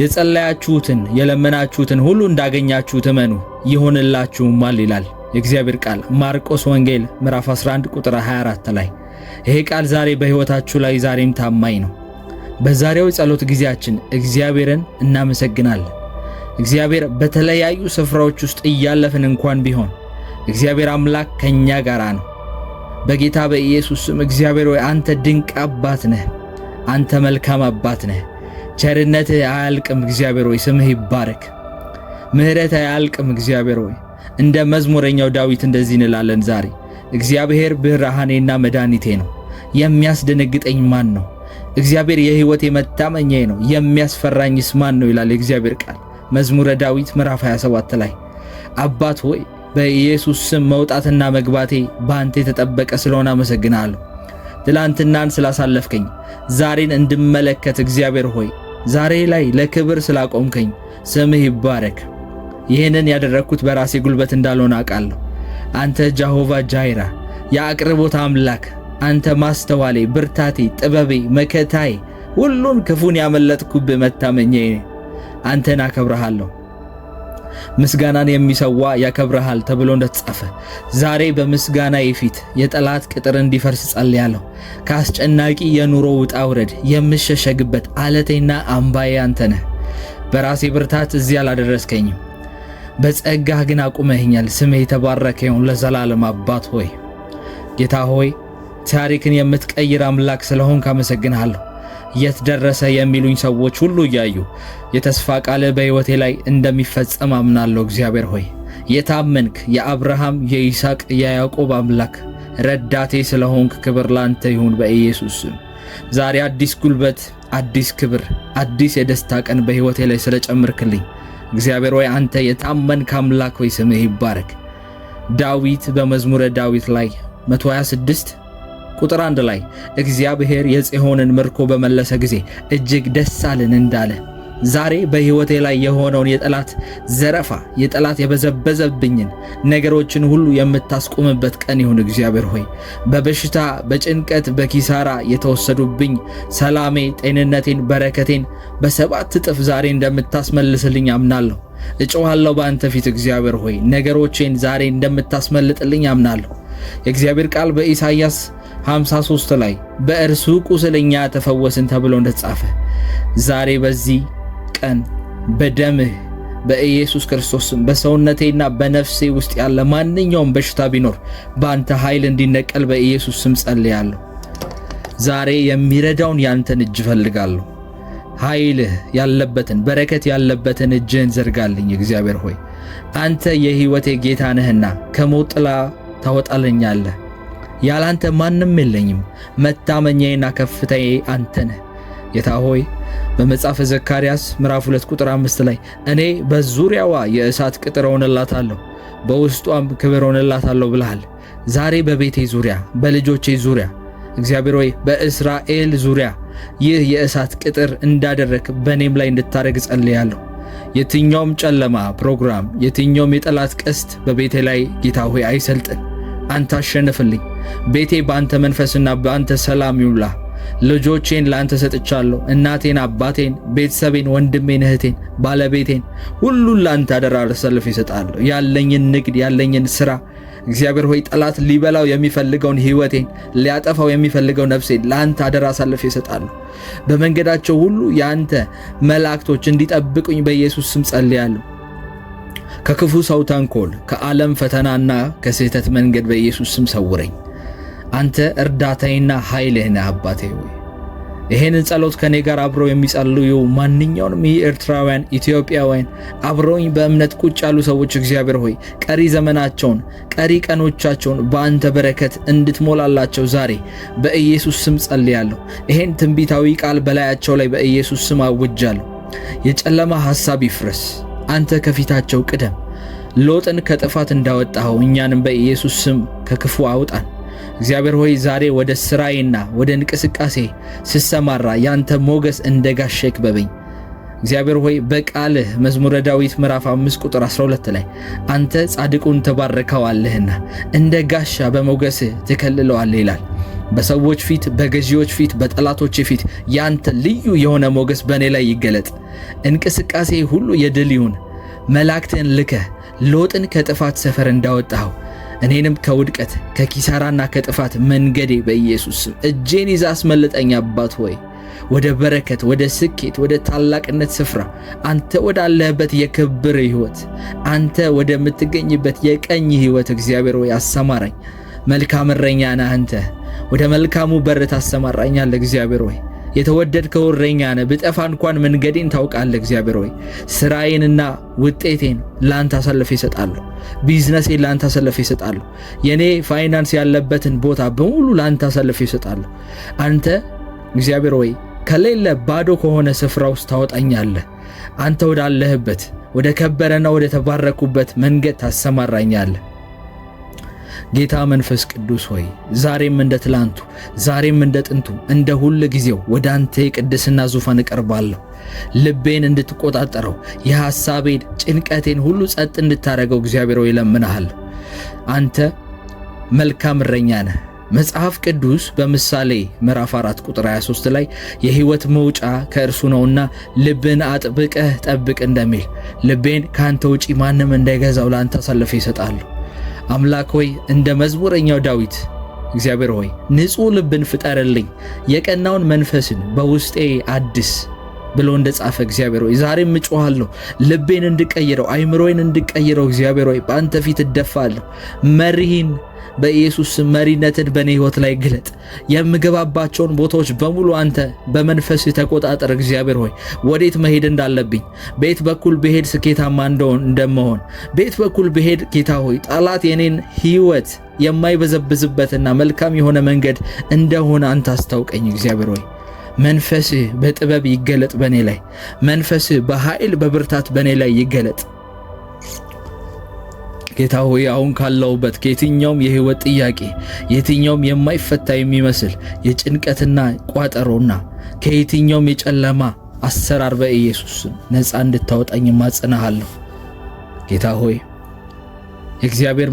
የጸለያችሁትን የለመናችሁትን ሁሉ እንዳገኛችሁት እመኑ ይሆንላችሁማል ይላል የእግዚአብሔር ቃል። ማርቆስ ወንጌል ምዕራፍ 11 ቁጥር 24 ላይ ይሄ ቃል ዛሬ በሕይወታችሁ ላይ ዛሬም ታማኝ ነው። በዛሬው ጸሎት ጊዜያችን እግዚአብሔርን እናመሰግናለን። እግዚአብሔር በተለያዩ ስፍራዎች ውስጥ እያለፍን እንኳን ቢሆን እግዚአብሔር አምላክ ከኛ ጋር ነው። በጌታ በኢየሱስ ስም እግዚአብሔር ሆይ አንተ ድንቅ አባት ነህ። አንተ መልካም አባት ነህ። ቸርነትህ አያልቅም። እግዚአብሔር ሆይ ስምህ ይባረክ። ምሕረትህ አያልቅም። እግዚአብሔር ሆይ እንደ መዝሙረኛው ዳዊት እንደዚህ እንላለን ዛሬ እግዚአብሔር ብርሃኔና መድኃኒቴ ነው፣ የሚያስደነግጠኝ ማን ነው? እግዚአብሔር የሕይወቴ መታመኛዬ ነው፣ የሚያስፈራኝስ ማን ነው? ይላል የእግዚአብሔር ቃል መዝሙረ ዳዊት ምዕራፍ 27 ላይ። አባት ሆይ በኢየሱስ ስም መውጣትና መግባቴ በአንተ የተጠበቀ ስለሆነ አመሰግናለሁ። ትላንትናን ስላሳለፍከኝ ዛሬን እንድመለከት እግዚአብሔር ሆይ ዛሬ ላይ ለክብር ስላቆምከኝ ስምህ ይባረክ። ይህንን ያደረግኩት በራሴ ጉልበት እንዳልሆነ አውቃለሁ። አንተ ጃሆቫ ጃይራ የአቅርቦት አምላክ፣ አንተ ማስተዋሌ፣ ብርታቴ፣ ጥበቤ፣ መከታዬ፣ ሁሉን ክፉን ያመለጥኩብህ መታመኛዬ፣ አንተን አከብረሃለሁ። ምስጋናን የሚሰዋ ያከብረሃል ተብሎ እንደተጻፈ ዛሬ በምስጋናዬ ፊት የጠላት ቅጥር እንዲፈርስ ጸልያለሁ። ከአስጨናቂ የኑሮ ውጣ ውረድ የምሸሸግበት አለቴና አምባዬ አንተ ነህ። በራሴ ብርታት እዚህ አላደረስከኝም፣ በጸጋህ ግን አቁመኸኛል። ስምህ የተባረከ ይሁን ለዘላለም። አባት ሆይ ጌታ ሆይ ታሪክን የምትቀይር አምላክ ስለሆንክ አመሰግንሃለሁ። የት ደረሰ የሚሉኝ ሰዎች ሁሉ እያዩ የተስፋ ቃል በሕይወቴ ላይ እንደሚፈጸም አምናለሁ። እግዚአብሔር ሆይ የታመንክ የአብርሃም የይስሐቅ የያዕቆብ አምላክ ረዳቴ ስለሆንክ ክብር ላንተ ይሁን በኢየሱስ ስም። ዛሬ አዲስ ጉልበት፣ አዲስ ክብር፣ አዲስ የደስታ ቀን በሕይወቴ ላይ ስለጨመርክልኝ እግዚአብሔር ሆይ አንተ የታመንክ አምላክ ሆይ ስምህ ይባረክ። ዳዊት በመዝሙረ ዳዊት ላይ 126 ቁጥር 1 ላይ እግዚአብሔር የጽዮንን ምርኮ በመለሰ ጊዜ እጅግ ደስ አለን እንዳለ ዛሬ በሕይወቴ ላይ የሆነውን የጠላት ዘረፋ የጠላት የበዘበዘብኝን ነገሮችን ሁሉ የምታስቆምበት ቀን ይሁን። እግዚአብሔር ሆይ በበሽታ በጭንቀት በኪሳራ የተወሰዱብኝ ሰላሜ፣ ጤንነቴን፣ በረከቴን በ7 እጥፍ ዛሬ እንደምታስመልስልኝ አምናለሁ። እጮሃለሁ በአንተ ፊት እግዚአብሔር ሆይ ነገሮቼን ዛሬ እንደምታስመልጥልኝ አምናለሁ። የእግዚአብሔር ቃል በኢሳይያስ 53 ላይ በእርሱ ቁስል እኛ ተፈወስን ተብሎ እንደተጻፈ ዛሬ በዚህ ቀን በደምህ በኢየሱስ ክርስቶስ በሰውነቴና በነፍሴ ውስጥ ያለ ማንኛውም በሽታ ቢኖር በአንተ ኃይል እንዲነቀል በኢየሱስ ስም ጸልያለሁ። ዛሬ የሚረዳውን ያንተን እጅ ፈልጋለሁ። ኃይልህ ያለበትን በረከት ያለበትን እጅህን ዘርጋልኝ እግዚአብሔር ሆይ አንተ የሕይወቴ ጌታ ነህና ከሞት ጥላ ታወጣለኛለህ። ያላንተ ማንም የለኝም። መታመኛዬና ከፍታዬ አንተ ነህ። ጌታ ሆይ በመጽሐፈ ዘካርያስ ምዕራፍ 2 ቁጥር 5 ላይ እኔ በዙሪያዋ የእሳት ቅጥር ሆንላታለሁ በውስጧም ክብር ሆንላታለሁ ብለሃል። ዛሬ በቤቴ ዙሪያ በልጆቼ ዙሪያ እግዚአብሔር ሆይ በእስራኤል ዙሪያ ይህ የእሳት ቅጥር እንዳደረክ በእኔም ላይ እንድታደርግ ጸልያለሁ። የትኛውም ጨለማ ፕሮግራም የትኛውም የጠላት ቀስት በቤቴ ላይ ጌታ ሆይ አይሰልጥን። አንተ አሸንፍልኝ። ቤቴ በአንተ መንፈስና በአንተ ሰላም ይውላ። ልጆቼን ለአንተ ሰጥቻለሁ። እናቴን፣ አባቴን፣ ቤተሰቤን፣ ወንድሜን፣ እህቴን፣ ባለቤቴን ሁሉን ለአንተ አደራ አሳልፌ እሰጣለሁ። ያለኝን ንግድ ያለኝን ሥራ እግዚአብሔር ሆይ ጠላት ሊበላው የሚፈልገውን ሕይወቴን ሊያጠፋው የሚፈልገው ነፍሴን ለአንተ አደራ አሳልፌ እሰጣለሁ። በመንገዳቸው ሁሉ የአንተ መላእክቶች እንዲጠብቁኝ በኢየሱስ ስም ጸልያለሁ። ከክፉ ሰው ተንኮል ከዓለም ፈተናና ከስህተት መንገድ በኢየሱስ ስም ሰውረኝ። አንተ እርዳታዬና ኃይልህ ነህ አባቴ ሆይ ይሄንን ጸሎት ከኔ ጋር አብረው የሚጸልዩ ማንኛውንም ኤርትራውያን ኢትዮጵያውያን አብረውኝ በእምነት ቁጭ ያሉ ሰዎች እግዚአብሔር ሆይ ቀሪ ዘመናቸውን ቀሪ ቀኖቻቸውን በአንተ በረከት እንድትሞላላቸው ዛሬ በኢየሱስ ስም ጸልያለሁ። ይሄን ትንቢታዊ ቃል በላያቸው ላይ በኢየሱስ ስም አውጃለሁ። የጨለማ ሐሳብ ይፍረስ። አንተ ከፊታቸው ቅደም። ሎጥን ከጥፋት እንዳወጣኸው እኛንም በኢየሱስ ስም ከክፉ አውጣን። እግዚአብሔር ሆይ ዛሬ ወደ ሥራዬና ወደ እንቅስቃሴ ስሰማራ ያንተ ሞገስ እንደ ጋሻ ይክበበኝ። እግዚአብሔር ሆይ በቃልህ መዝሙረ ዳዊት ምዕራፍ 5 ቁጥር 12 ላይ አንተ ጻድቁን ትባርከዋለህና እንደ ጋሻ በሞገስህ ትከልለዋለህ ይላል። በሰዎች ፊት በገዢዎች ፊት በጠላቶች ፊት ያንተ ልዩ የሆነ ሞገስ በእኔ ላይ ይገለጥ። እንቅስቃሴ ሁሉ የድል ይሁን። መላእክትን ልከህ ሎጥን ከጥፋት ሰፈር እንዳወጣኸው እኔንም ከውድቀት ከኪሳራና ከጥፋት መንገዴ በኢየሱስ ስም እጄን ይዛ አስመልጠኝ አባት ሆይ ወደ በረከት ወደ ስኬት ወደ ታላቅነት ስፍራ አንተ ወዳለህበት የክብር ሕይወት አንተ ወደምትገኝበት የቀኝ ሕይወት እግዚአብሔር ሆይ አሰማራኝ። መልካም እረኛ ነህ አንተ። ወደ መልካሙ በር ታሰማራኛለህ እግዚአብሔር ሆይ የተወደድከው እረኛ ነህ። ብጠፋ እንኳን መንገዴን ታውቃለህ እግዚአብሔር ሆይ ስራዬንና ውጤቴን ላንተ አሳልፌ እሰጣለሁ። ቢዝነሴን ላንተ አሳልፌ እሰጣለሁ። የኔ ፋይናንስ ያለበትን ቦታ በሙሉ ላንተ አሳልፌ እሰጣለሁ። አንተ እግዚአብሔር ሆይ ከሌለ ባዶ ከሆነ ስፍራ ውስጥ ታወጣኛለህ። አንተ ወዳለህበት ወደ ከበረና ወደ ተባረኩበት መንገድ ታሰማራኛለህ። ጌታ መንፈስ ቅዱስ ሆይ ዛሬም እንደ ትላንቱ ዛሬም እንደ ጥንቱ እንደ ሁሉ ጊዜው ወደ አንተ የቅድስና ዙፋን እቀርባለሁ። ልቤን እንድትቆጣጠረው የሐሳቤን ጭንቀቴን ሁሉ ጸጥ እንድታረገው እግዚአብሔር ሆይ እለምንሃለሁ። አንተ መልካም እረኛ ነህ። መጽሐፍ ቅዱስ በምሳሌ ምዕራፍ 4 ቁጥር 23 ላይ የሕይወት መውጫ ከእርሱ ነውና ልብን አጥብቀህ ጠብቅ እንደሚል ልቤን ካንተ ውጪ ማንም እንዳይገዛው ላንተ አሳልፌ እሰጣለሁ። አምላክ ሆይ እንደ መዝሙረኛው ዳዊት እግዚአብሔር ሆይ ንጹሕ ልብን ፍጠርልኝ፣ የቀናውን መንፈስን በውስጤ አድስ። ብሎ እንደጻፈ እግዚአብሔር ሆይ ዛሬም እጮሃለሁ። ልቤን እንድቀይረው አይምሮዬን እንድቀይረው እግዚአብሔር ሆይ በአንተ ፊት እደፋለሁ። መሪህን በኢየሱስ መሪነትን በኔ ሕይወት ላይ ግለጥ። የምገባባቸውን ቦታዎች በሙሉ አንተ በመንፈስ ተቆጣጠር። እግዚአብሔር ሆይ ወዴት መሄድ እንዳለብኝ፣ በየት በኩል ብሄድ ስኬታማ እንደመሆን፣ በየት በኩል ብሄድ ጌታ ሆይ ጠላት የኔን ሕይወት የማይበዘብዝበትና መልካም የሆነ መንገድ እንደሆነ አንተ አስታውቀኝ። እግዚአብሔር ሆይ መንፈስህ በጥበብ ይገለጥ በኔ ላይ። መንፈስህ በኃይል በብርታት በኔ ላይ ይገለጥ። ጌታ ሆይ አሁን ካለውበት ከየትኛውም የህይወት ጥያቄ የትኛውም የማይፈታ የሚመስል የጭንቀትና ቋጠሮና ከየትኛውም የጨለማ አሰራር በኢየሱስ ነፃ እንድታወጣኝ ማጽናሃለሁ። ጌታ ሆይ የእግዚአብሔር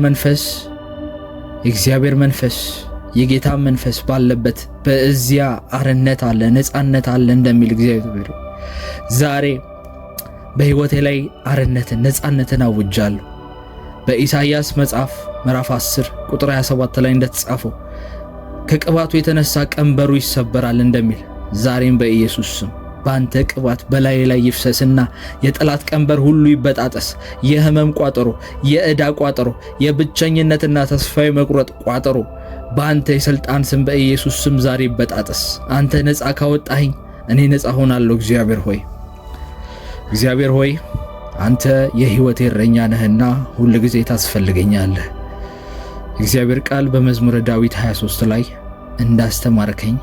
መንፈስ የጌታ መንፈስ ባለበት በዚያ አርነት አለ፣ ነፃነት አለ እንደሚል እግዚአብሔር ዛሬ በህይወቴ ላይ አርነትን ነፃነትን አውጃለሁ። በኢሳይያስ መጽሐፍ ምዕራፍ 10 ቁጥር 27 ላይ እንደተጻፈው ከቅባቱ የተነሳ ቀንበሩ ይሰበራል እንደሚል ዛሬም በኢየሱስ ስም በአንተ ቅባት በላይ ላይ ይፍሰስና የጠላት ቀንበር ሁሉ ይበጣጠስ። የህመም ቋጠሮ፣ የዕዳ ቋጠሮ፣ የብቸኝነትና ተስፋ መቁረጥ ቋጠሮ በአንተ የሥልጣን ስም በኢየሱስ ስም ዛሬ ይበጣጠስ። አንተ ነፃ ካወጣኸኝ እኔ ነፃ ሆናለሁ። እግዚአብሔር ሆይ አንተ የሕይወቴ እረኛ ነህና ሁል ጊዜ ታስፈልገኛለህ። እግዚአብሔር ቃል በመዝሙረ ዳዊት 23 ላይ እንዳስተማርከኝ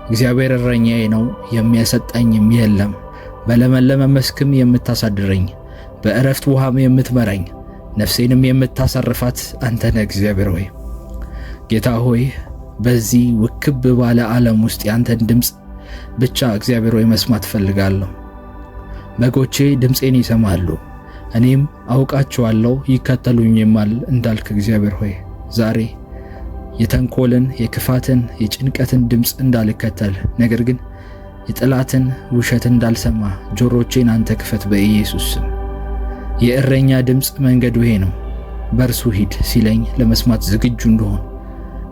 እግዚአብሔር እረኛዬ ነው የሚያሰጣኝም የለም፣ በለመለመ መስክም የምታሳድረኝ፣ በእረፍት ውሃም የምትመራኝ፣ ነፍሴንም የምታሳርፋት አንተ ነህ። እግዚአብሔር ሆይ ጌታ ሆይ በዚህ ውክብ ባለ ዓለም ውስጥ ያንተን ድምፅ ብቻ እግዚአብሔር ሆይ መስማት ፈልጋለሁ። በጎቼ ድምፄን ይሰማሉ፣ እኔም አውቃቸዋለሁ ይከተሉኝማል እንዳልክ እግዚአብሔር ሆይ ዛሬ የተንኮልን፣ የክፋትን፣ የጭንቀትን ድምፅ እንዳልከተል ነገር ግን የጠላትን ውሸት እንዳልሰማ ጆሮቼን አንተ ክፈት በኢየሱስ ስም። የእረኛ ድምፅ መንገዱ ይሄ ነው፣ በእርሱ ሂድ ሲለኝ ለመስማት ዝግጁ እንደሆን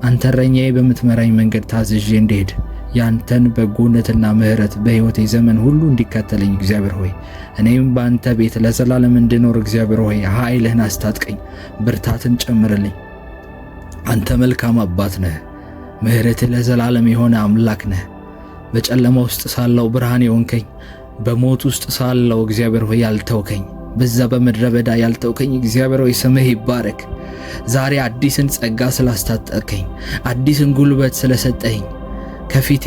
አንተ እረኛዬ በምትመራኝ መንገድ ታዝዤ እንድሄድ ያንተን በጎነትና ምሕረት በሕይወቴ ዘመን ሁሉ እንዲከተለኝ እግዚአብሔር ሆይ እኔም በአንተ ቤት ለዘላለም እንድኖር እግዚአብሔር ሆይ ኃይልህን አስታጥቀኝ፣ ብርታትን ጨምርልኝ። አንተ መልካም አባት ነህ፣ ምሕረትህ ለዘላለም የሆነ አምላክ ነህ። በጨለማ ውስጥ ሳለው ብርሃን የሆንከኝ፣ በሞት ውስጥ ሳለው እግዚአብሔር ሆይ ያልተውከኝ፣ በዛ በምድረ በዳ ያልተውከኝ እግዚአብሔር ሆይ ስምህ ይባረክ። ዛሬ አዲስን ጸጋ ስላስታጠቀኝ፣ አዲስን ጉልበት ስለሰጠኝ፣ ከፊቴ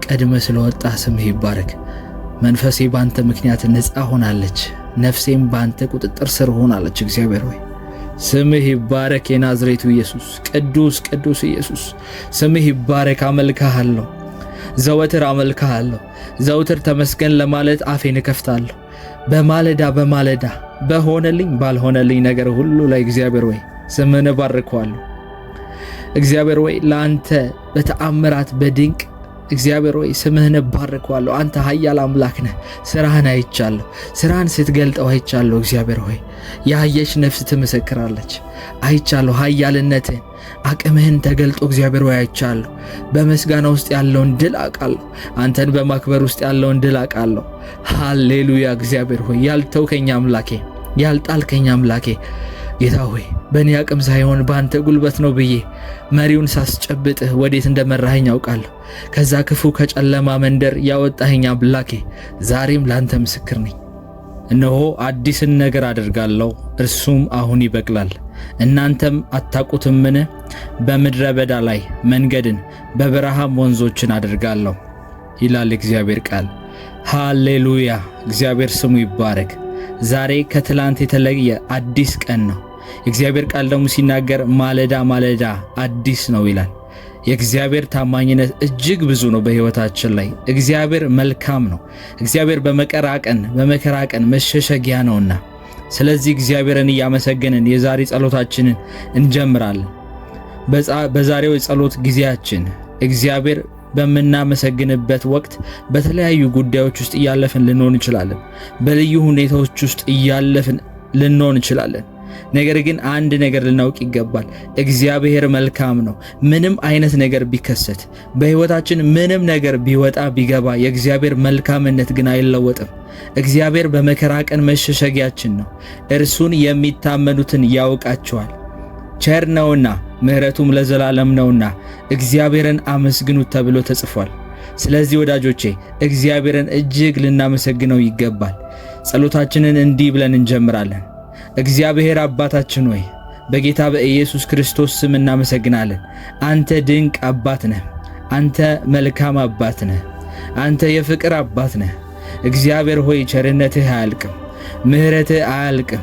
ቀድመ ስለወጣ ስምህ ይባረክ። መንፈሴ ባንተ ምክንያት ነፃ ሆናለች፣ ነፍሴም ባንተ ቁጥጥር ስር ሆናለች። እግዚአብሔር ሆይ ስምህ ይባረክ። የናዝሬቱ ኢየሱስ ቅዱስ ቅዱስ ኢየሱስ ስምህ ይባረክ። አመልክሃለሁ፣ ዘወትር አመልክሃለሁ። ዘወትር ተመስገን ለማለት አፌን እከፍታለሁ። በማለዳ በሆነልኝ ባልሆነልኝ ነገር ሁሉ ላይ እግዚአብሔር ሆይ ስምህን እባርከዋለሁ። እግዚአብሔር ሆይ ለአንተ በተአምራት በድንቅ እግዚአብሔር ሆይ ስምህን እባርከዋለሁ። አንተ ኃያል አምላክ ነህ። ስራህን አይቻለሁ፣ ስራህን ስትገልጠው አይቻለሁ። እግዚአብሔር ሆይ ያየች ነፍስ ትመሰክራለች። አይቻለሁ ኃያልነትህን፣ አቅምህን ተገልጦ እግዚአብሔር ሆይ አይቻለሁ። በመስጋና ውስጥ ያለውን ድል አውቃለሁ። አንተን በማክበር ውስጥ ያለውን ድል አውቃለሁ። ሃሌሉያ። እግዚአብሔር ሆይ ያልተውከኝ አምላኬ፣ ያልጣልከኝ አምላኬ ጌታ ሆይ በእኔ አቅም ሳይሆን በአንተ ጉልበት ነው ብዬ መሪውን ሳስጨብጥህ ወዴት እንደመራኸኝ አውቃለሁ። ከዛ ክፉ ከጨለማ መንደር ያወጣኸኝ አምላኬ ዛሬም ላንተ ምስክር ነኝ። እነሆ አዲስን ነገር አደርጋለሁ፣ እርሱም አሁን ይበቅላል፣ እናንተም አታውቁትምን? በምድረ በዳ ላይ መንገድን በበረሃም ወንዞችን አደርጋለሁ ይላል እግዚአብሔር ቃል። ሃሌሉያ። እግዚአብሔር ስሙ ይባረክ። ዛሬ ከትላንት የተለየ አዲስ ቀን ነው። የእግዚአብሔር ቃል ደግሞ ሲናገር ማለዳ ማለዳ አዲስ ነው ይላል። የእግዚአብሔር ታማኝነት እጅግ ብዙ ነው በሕይወታችን ላይ። እግዚአብሔር መልካም ነው። እግዚአብሔር በመከራ ቀን መሸሸጊያ ነውና፣ ስለዚህ እግዚአብሔርን እያመሰገንን የዛሬ ጸሎታችንን እንጀምራለን። በዛሬው የጸሎት ጊዜያችን እግዚአብሔር በምናመሰግንበት ወቅት በተለያዩ ጉዳዮች ውስጥ እያለፍን ልንሆን እንችላለን። በልዩ ሁኔታዎች ውስጥ እያለፍን ልንሆን እንችላለን። ነገር ግን አንድ ነገር ልናውቅ ይገባል። እግዚአብሔር መልካም ነው። ምንም አይነት ነገር ቢከሰት፣ በሕይወታችን ምንም ነገር ቢወጣ ቢገባ፣ የእግዚአብሔር መልካምነት ግን አይለወጥም። እግዚአብሔር በመከራ ቀን መሸሸጊያችን ነው። እርሱን የሚታመኑትን ያውቃቸዋል። ቸር ነውና ምሕረቱም ለዘላለም ነውና እግዚአብሔርን አመስግኑት ተብሎ ተጽፏል። ስለዚህ ወዳጆቼ እግዚአብሔርን እጅግ ልናመሰግነው ይገባል። ጸሎታችንን እንዲህ ብለን እንጀምራለን። እግዚአብሔር አባታችን ሆይ በጌታ በኢየሱስ ክርስቶስ ስም እናመሰግናለን። አንተ ድንቅ አባት ነህ። አንተ መልካም አባት ነህ። አንተ የፍቅር አባት ነህ። እግዚአብሔር ሆይ ቸርነትህ አያልቅም፣ ምሕረትህ አያልቅም።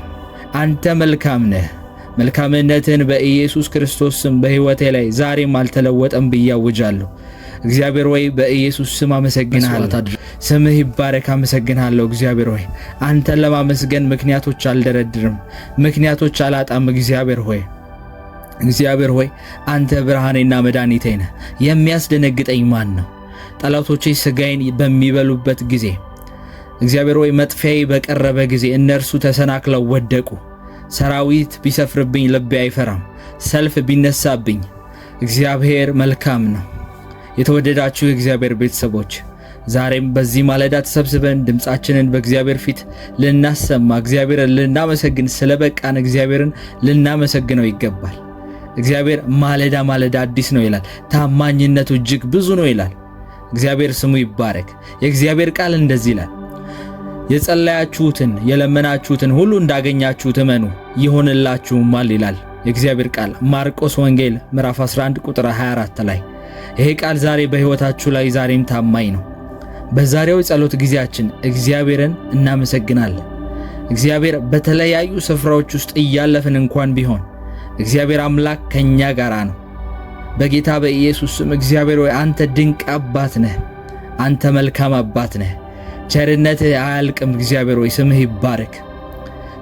አንተ መልካም ነህ። መልካምነትህን በኢየሱስ ክርስቶስ ስም በሕይወቴ ላይ ዛሬም አልተለወጠም ብዬ አውጃለሁ። እግዚአብሔር ሆይ በኢየሱስ ስም አመሰግንሃለሁ። ስምህ ይባረክ። አመሰግንሃለሁ እግዚአብሔር ሆይ። አንተን ለማመስገን ምክንያቶች አልደረድርም፣ ምክንያቶች አላጣም። እግዚአብሔር ሆይ አንተ ብርሃኔና መድኃኒቴ ነህ። የሚያስደነግጠኝ ማን ነው? ጠላቶቼ ሥጋዬን በሚበሉበት ጊዜ፣ እግዚአብሔር ሆይ መጥፊያዬ በቀረበ ጊዜ እነርሱ ተሰናክለው ወደቁ። ሰራዊት ቢሰፍርብኝ ልቤ አይፈራም፣ ሰልፍ ቢነሳብኝ። እግዚአብሔር መልካም ነው። የተወደዳችሁ የእግዚአብሔር ቤተሰቦች ዛሬም በዚህ ማለዳ ተሰብስበን ድምፃችንን በእግዚአብሔር ፊት ልናሰማ፣ እግዚአብሔርን ልናመሰግን ስለበቃን እግዚአብሔርን ልናመሰግነው ይገባል። እግዚአብሔር ማለዳ ማለዳ አዲስ ነው ይላል፣ ታማኝነቱ እጅግ ብዙ ነው ይላል። እግዚአብሔር ስሙ ይባረክ። የእግዚአብሔር ቃል እንደዚህ ይላል፣ የጸለያችሁትን የለመናችሁትን ሁሉ እንዳገኛችሁት እመኑ ይሆንላችሁማል ይላል የእግዚአብሔር ቃል። ማርቆስ ወንጌል ምዕራፍ 11 ቁጥር 24 ላይ ይሄ ቃል ዛሬ በሕይወታችሁ ላይ ዛሬም ታማኝ ነው። በዛሬው ጸሎት ጊዜያችን እግዚአብሔርን እናመሰግናለን። እግዚአብሔር በተለያዩ ስፍራዎች ውስጥ እያለፍን እንኳን ቢሆን እግዚአብሔር አምላክ ከኛ ጋር ነው። በጌታ በኢየሱስ ስም እግዚአብሔር ሆይ አንተ ድንቅ አባት ነህ። አንተ መልካም አባት ነህ። ቸርነትህ አያልቅም። እግዚአብሔር ሆይ ስምህ ይባረክ።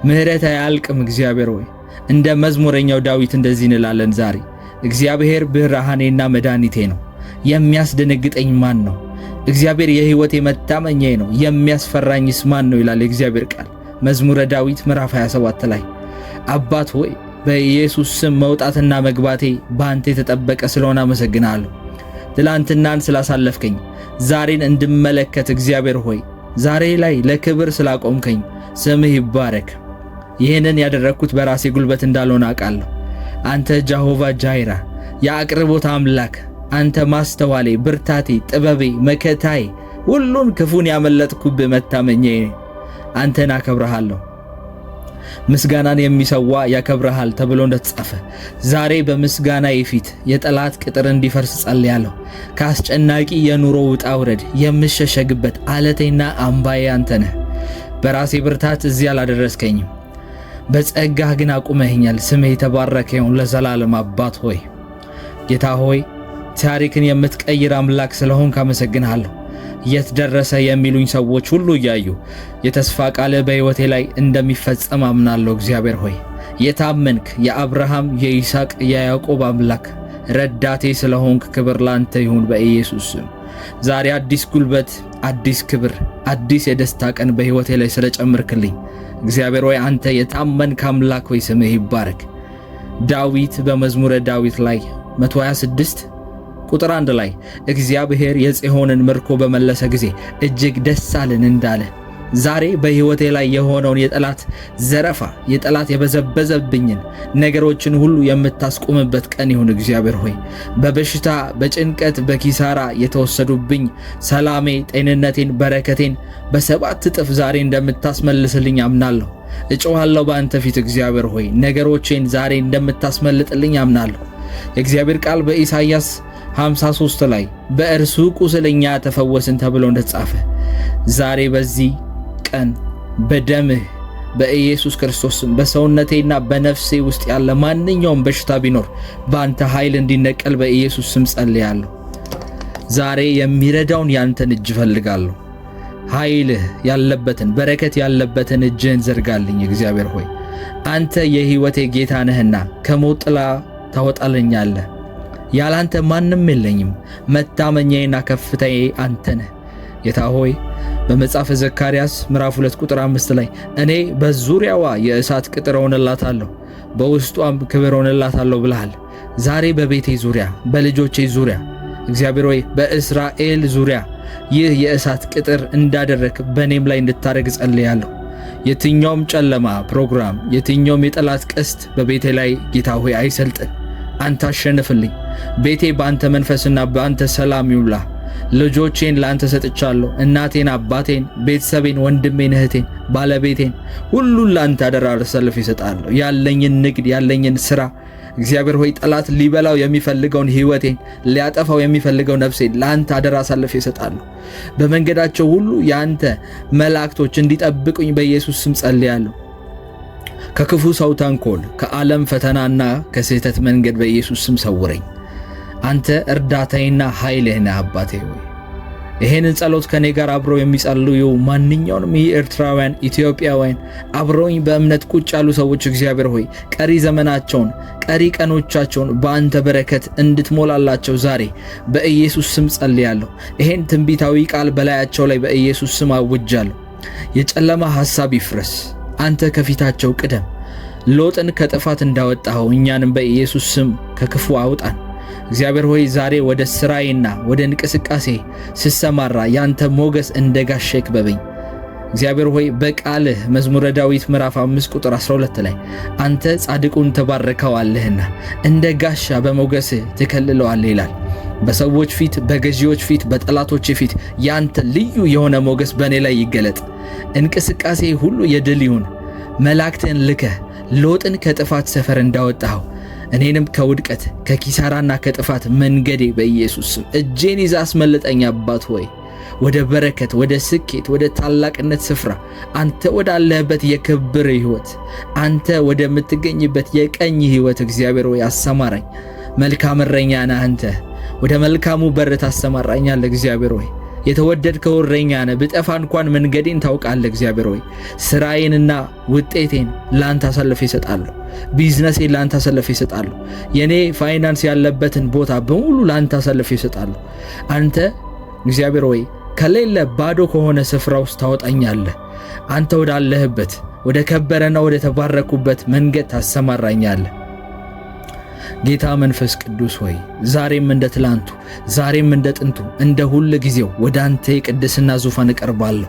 ምሕረት አያልቅም። እግዚአብሔር ሆይ እንደ መዝሙረኛው ዳዊት እንደዚህ እንላለን ዛሬ እግዚአብሔር ብርሃኔና መድኃኒቴ ነው፣ የሚያስደነግጠኝ ማን ነው? እግዚአብሔር የሕይወቴ መታመኛዬ ነው፣ የሚያስፈራኝስ ማን ነው? ይላል የእግዚአብሔር ቃል መዝሙረ ዳዊት ምዕራፍ 27 ላይ። አባት ሆይ በኢየሱስ ስም መውጣትና መግባቴ በአንተ የተጠበቀ ስለሆነ አመሰግናለሁ። ትላንትናን ስላሳለፍከኝ ዛሬን እንድመለከት እግዚአብሔር ሆይ ዛሬ ላይ ለክብር ስላቆምከኝ ስምህ ይባረክ። ይህንን ያደረግኩት በራሴ ጉልበት እንዳልሆነ አውቃለሁ። አንተ ጃሆቫ ጃይራ የአቅርቦት አምላክ፣ አንተ ማስተዋሌ፣ ብርታቴ፣ ጥበቤ፣ መከታዬ፣ ሁሉን ክፉን ያመለጥኩብህ መታመኛዬ፣ አንተን አከብረሃለሁ። ምስጋናን የሚሰዋ ያከብረሃል ተብሎ እንደተጻፈ ዛሬ በምስጋናዬ ፊት የጠላት ቅጥር እንዲፈርስ ጸልያለሁ። ከአስጨናቂ የኑሮ ውጣ ውረድ የምሸሸግበት አለቴና አምባዬ አንተ ነህ። በራሴ ብርታት እዚህ አላደረስከኝም፣ በጸጋህ ግን አቁመኸኛል። ስምህ የተባረከ ይሁን ለዘላለም። አባት ሆይ ጌታ ሆይ ታሪክን የምትቀይር አምላክ ስለሆንክ አመሰግንሃለሁ። የት ደረሰ የሚሉኝ ሰዎች ሁሉ እያዩ የተስፋ ቃል በሕይወቴ ላይ እንደሚፈጸም አምናለሁ። እግዚአብሔር ሆይ የታመንክ የአብርሃም የይስሐቅ የያዕቆብ አምላክ ረዳቴ ስለሆንክ ክብር ላንተ ይሁን በኢየሱስ ስም። ዛሬ አዲስ ጉልበት፣ አዲስ ክብር፣ አዲስ የደስታ ቀን በሕይወቴ ላይ ስለጨመርክልኝ እግዚአብሔር ሆይ አንተ የታመንክ አምላክ ሆይ ስምህ ይባረክ። ዳዊት በመዝሙረ ዳዊት ላይ 126 ቁጥር 1 ላይ እግዚአብሔር የጽዮንን ምርኮ በመለሰ ጊዜ እጅግ ደስ አለን እንዳለ ዛሬ በሕይወቴ ላይ የሆነውን የጠላት ዘረፋ፣ የጠላት የበዘበዘብኝን ነገሮችን ሁሉ የምታስቆምበት ቀን ይሁን። እግዚአብሔር ሆይ በበሽታ፣ በጭንቀት፣ በኪሳራ የተወሰዱብኝ ሰላሜ፣ ጤንነቴን፣ በረከቴን በ7 እጥፍ ዛሬ እንደምታስመልስልኝ አምናለሁ። እጮሃለሁ በአንተ ፊት እግዚአብሔር ሆይ ነገሮቼን ዛሬ እንደምታስመልጥልኝ አምናለሁ። የእግዚአብሔር ቃል በኢሳይያስ 53 ላይ በእርሱ ቁስል እኛ ተፈወስን ተብሎ እንደተጻፈ ዛሬ በዚህ ቀን በደምህ በኢየሱስ ክርስቶስ በሰውነቴና በነፍሴ ውስጥ ያለ ማንኛውም በሽታ ቢኖር በአንተ ኃይል እንዲነቀል በኢየሱስ ስም ጸልያለሁ። ዛሬ የሚረዳውን ያንተን እጅ ፈልጋለሁ። ኃይልህ ያለበትን በረከት ያለበትን እጅህን ዘርጋልኝ። እግዚአብሔር ሆይ አንተ የሕይወቴ ጌታ ነህና ከሞት ጥላ ታወጣለኛለህ። ያላንተ ማንም የለኝም። መታመኛዬና ከፍታዬ አንተ ነህ። ጌታ ሆይ በመጽሐፈ ዘካርያስ ምዕራፍ 2 ቁጥር 5 ላይ እኔ በዙሪያዋ የእሳት ቅጥር ሆንላታለሁ በውስጧም ክብር ሆንላታለሁ ብለሃል። ዛሬ በቤቴ ዙሪያ በልጆቼ ዙሪያ እግዚአብሔር ሆይ በእስራኤል ዙሪያ ይህ የእሳት ቅጥር እንዳደረክ በእኔም ላይ እንድታደርግ ጸልያለሁ። የትኛውም ጨለማ ፕሮግራም የትኛውም የጠላት ቀስት በቤቴ ላይ ጌታ ሆይ አይሰልጥን። አንተ አሸንፍልኝ። ቤቴ በአንተ መንፈስና በአንተ ሰላም ይውላ። ልጆቼን ለአንተ ሰጥቻለሁ። እናቴን፣ አባቴን፣ ቤተሰቤን፣ ወንድሜን፣ እህቴን፣ ባለቤቴን ሁሉን ለአንተ አደራ አሳልፌ እሰጣለሁ። ያለኝን ንግድ ያለኝን ሥራ እግዚአብሔር ሆይ ጠላት ሊበላው የሚፈልገውን ሕይወቴን ሊያጠፋው የሚፈልገው ነፍሴን ለአንተ አደራ አሳልፌ እሰጣለሁ። በመንገዳቸው ሁሉ የአንተ መላእክቶች እንዲጠብቁኝ በኢየሱስ ስም ጸልያለሁ። ከክፉ ሰው ተንኮል ከዓለም ፈተናና ከስህተት መንገድ በኢየሱስ ስም ሰውረኝ። አንተ እርዳታዬና ኃይሌ ነህ አባቴ ሆይ። ይሄንን ጸሎት ከኔ ጋር አብረው የሚጸልዩ ማንኛውንም የኤርትራውያን ኢትዮጵያውያን አብረውኝ በእምነት ቁጭ ያሉ ሰዎች እግዚአብሔር ሆይ ቀሪ ዘመናቸውን ቀሪ ቀኖቻቸውን በአንተ በረከት እንድትሞላላቸው ዛሬ በኢየሱስ ስም ጸልያለሁ። ይሄን ትንቢታዊ ቃል በላያቸው ላይ በኢየሱስ ስም አውጃለሁ። የጨለማ ሐሳብ ይፍረስ። አንተ ከፊታቸው ቅደም። ሎጥን ከጥፋት እንዳወጣኸው እኛንም በኢየሱስ ስም ከክፉ አውጣን። እግዚአብሔር ሆይ ዛሬ ወደ ሥራዬና ወደ እንቅስቃሴ ስሰማራ ያንተ ሞገስ እንደ ጋሻ ይክበበኝ። እግዚአብሔር ሆይ በቃልህ መዝሙረ ዳዊት ምዕራፍ 5 ቁጥር 12 ላይ አንተ ጻድቁን ተባርከዋለህና እንደ ጋሻ በሞገስህ ትከልለዋለህ ይላል። በሰዎች ፊት፣ በገዢዎች ፊት፣ በጠላቶች ፊት ያንተ ልዩ የሆነ ሞገስ በእኔ ላይ ይገለጥ። እንቅስቃሴ ሁሉ የድል ይሁን። መላእክትን ልከህ ሎጥን ከጥፋት ሰፈር እንዳወጣኸው እኔንም ከውድቀት ከኪሳራና ከጥፋት መንገዴ በኢየሱስ ስም እጄን ይዛ አስመልጠኝ አባት ሆይ። ወደ በረከት፣ ወደ ስኬት፣ ወደ ታላቅነት ስፍራ አንተ ወዳለህበት የክብር ሕይወት አንተ ወደምትገኝበት የቀኝ ሕይወት እግዚአብሔር ሆይ አሰማራኝ። መልካም እረኛ ነህ አንተ። ወደ መልካሙ በር ታሰማራኛለህ እግዚአብሔር ሆይ። የተወደድከው እረኛ ነህ። ብጠፋ እንኳን መንገዴን ታውቃለህ እግዚአብሔር ሆይ። ሥራዬንና ውጤቴን ላንተ አሳልፌ እሰጣለሁ። ቢዝነሴን ላንተ አሳልፌ እሰጣለሁ። የኔ ፋይናንስ ያለበትን ቦታ በሙሉ ላንተ አሳልፌ እሰጣለሁ። አንተ እግዚአብሔር ሆይ ከሌለ ባዶ ከሆነ ስፍራ ውስጥ ታወጣኛለህ። አንተ ወዳለህበት ወደ ከበረና ወደ ተባረኩበት መንገድ ታሰማራኛለህ። ጌታ መንፈስ ቅዱስ ሆይ ዛሬም እንደ ትላንቱ ዛሬም እንደ ጥንቱ እንደ ሁል ጊዜው ወደ አንተ የቅድስና ዙፋን እቀርባለሁ።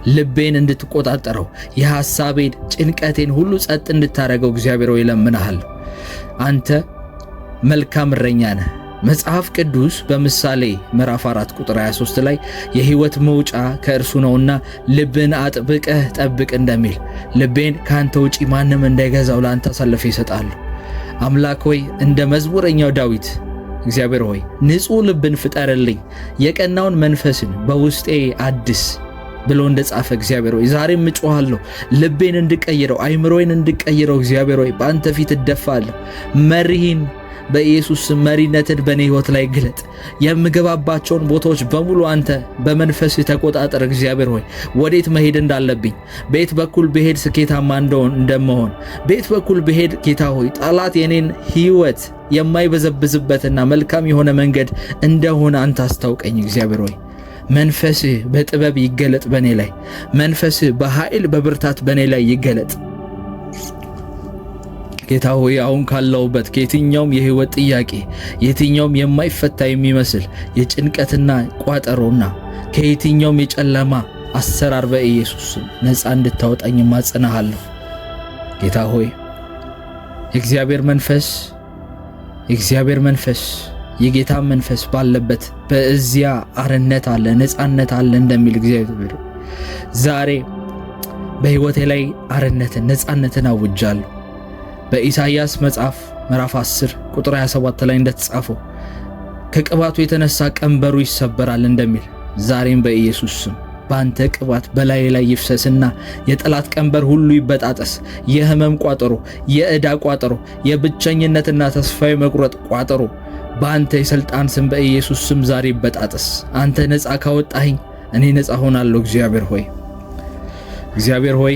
ልቤን እንድትቆጣጠረው የሐሳቤን ጭንቀቴን ሁሉ ጸጥ እንድታረገው እግዚአብሔር ሆይ እለምንሃለሁ። አንተ መልካም እረኛ ነህ። መጽሐፍ ቅዱስ በምሳሌ ምዕራፍ 4 ቁጥር 23 ላይ የሕይወት መውጫ ከእርሱ ነውና ልብን አጥብቀህ ጠብቅ እንደሚል ልቤን ካንተ ውጪ ማንም እንዳይገዛው ላንተ አሳልፌ እሰጣለሁ። አምላክ ሆይ እንደ መዝሙረኛው ዳዊት እግዚአብሔር ሆይ ንጹሕ ልብን ፍጠርልኝ፣ የቀናውን መንፈስን በውስጤ አድስ ብሎ እንደጻፈ እግዚአብሔር ሆይ ዛሬም እጮሃለሁ። ልቤን እንድቀይረው አይምሮዬን እንድቀይረው እግዚአብሔር ሆይ በአንተ ፊት እደፋለሁ። መሪህን በኢየሱስ መሪነትን በእኔ ሕይወት ላይ ግለጥ። የምገባባቸውን ቦታዎች በሙሉ አንተ በመንፈስህ ተቆጣጠር እግዚአብሔር ሆይ። ወዴት መሄድ እንዳለብኝ፣ ቤት በኩል ብሄድ ስኬታማ እንደመሆን፣ ቤት በኩል ብሄድ ጌታ ሆይ ጠላት የኔን ሕይወት የማይበዘብዝበትና መልካም የሆነ መንገድ እንደሆነ አንተ አስታውቀኝ እግዚአብሔር ሆይ። መንፈስህ በጥበብ ይገለጥ በእኔ ላይ። መንፈስህ በኃይል በብርታት በእኔ ላይ ይገለጥ ጌታ ሆይ። አሁን ካለውበት ከየትኛውም የሕይወት ጥያቄ የትኛውም የማይፈታ የሚመስል የጭንቀትና ቋጠሮና ከየትኛውም የጨለማ አሰራር በኢየሱስ ነፃ እንድታወጣኝ ማጽናሃለሁ ጌታ ሆይ። የእግዚአብሔር መንፈስ የጌታ መንፈስ ባለበት በዚያ አርነት አለ፣ ነፃነት አለ እንደሚል እግዚአብሔር ዛሬ በሕይወቴ ላይ አርነትን ነፃነትን አውጃለሁ። በኢሳይያስ መጽሐፍ ምዕራፍ 10 ቁጥር 27 ላይ እንደተጻፈው ከቅባቱ የተነሳ ቀንበሩ ይሰበራል እንደሚል ዛሬም በኢየሱስ ስም በአንተ ቅባት በላይ ላይ ይፍሰስና የጠላት ቀንበር ሁሉ ይበጣጠስ። የህመም ቋጠሮ፣ የዕዳ ቋጠሮ፣ የብቸኝነትና ተስፋ መቁረጥ ቋጠሮ በአንተ የሥልጣን ስም በኢየሱስ ስም ዛሬ ይበጣጠስ። አንተ ነፃ ካወጣኸኝ እኔ ነፃ ሆናለሁ እግዚአብሔር ሆይ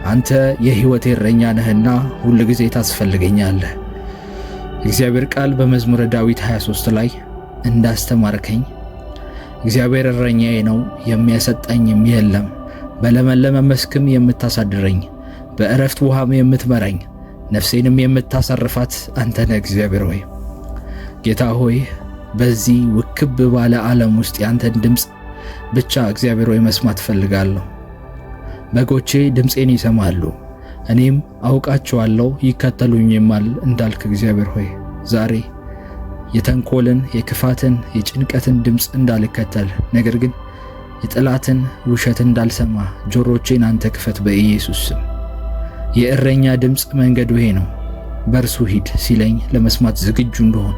አንተ የሕይወቴ እረኛ ነህና ሁል ጊዜ ታስፈልገኛለህ። እግዚአብሔር ቃል በመዝሙረ ዳዊት 23 ላይ እንዳስተማርከኝ እግዚአብሔር እረኛዬ ነው፣ የሚያሰጣኝም የለም። በለመለመ መስክም የምታሳድረኝ፣ በእረፍት ውሃም የምትመራኝ፣ ነፍሴንም የምታሳርፋት አንተ ነህ እግዚአብሔር ሆይ። ጌታ ሆይ በዚህ ውክብ ባለ ዓለም ውስጥ ያንተን ድምፅ ብቻ እግዚአብሔር ሆይ መስማት ፈልጋለሁ። በጎቼ ድምፄን ይሰማሉ፣ እኔም አውቃቸዋለሁ ይከተሉኝማል እንዳልክ እግዚአብሔር ሆይ ዛሬ የተንኮልን፣ የክፋትን፣ የጭንቀትን ድምፅ እንዳልከተል ነገር ግን የጠላትን ውሸት እንዳልሰማ ጆሮቼን አንተ ክፈት በኢየሱስ ስም። የእረኛ ድምፅ መንገዱ ይሄ ነው፣ በእርሱ ሂድ ሲለኝ ለመስማት ዝግጁ እንደሆን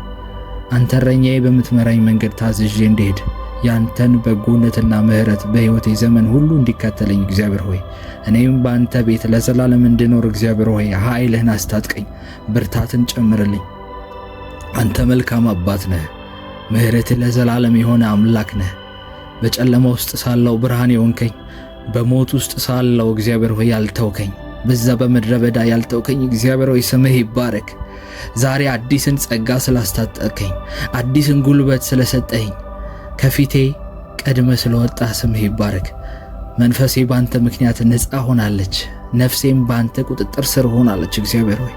አንተ እረኛዬ በምትመራኝ መንገድ ታዝዤ እንድሄድ ያንተን በጎነትና ምሕረት በሕይወቴ ዘመን ሁሉ እንዲከተለኝ እግዚአብሔር ሆይ እኔም በአንተ ቤት ለዘላለም እንድኖር እግዚአብሔር ሆይ ኃይልህን አስታጥቀኝ፣ ብርታትን ጨምርልኝ። አንተ መልካም አባት ነህ፣ ምሕረትህ ለዘላለም የሆነ አምላክ ነህ። በጨለማ ውስጥ ሳለው ብርሃን የሆንከኝ፣ በሞት ውስጥ ሳለው እግዚአብሔር ሆይ ያልተውከኝ፣ በዛ በምድረ በዳ ያልተውከኝ እግዚአብሔር ሆይ ስምህ ይባረክ። ዛሬ አዲስን ጸጋ ስላስታጠቀኝ፣ አዲስን ጉልበት ስለሰጠኝ፣ ከፊቴ ቀድመ ስለወጣ ስምህ ይባረክ። መንፈሴ ባንተ ምክንያት ነፃ ሆናለች፣ ነፍሴም ባንተ ቁጥጥር ስር ሆናለች። እግዚአብሔር ሆይ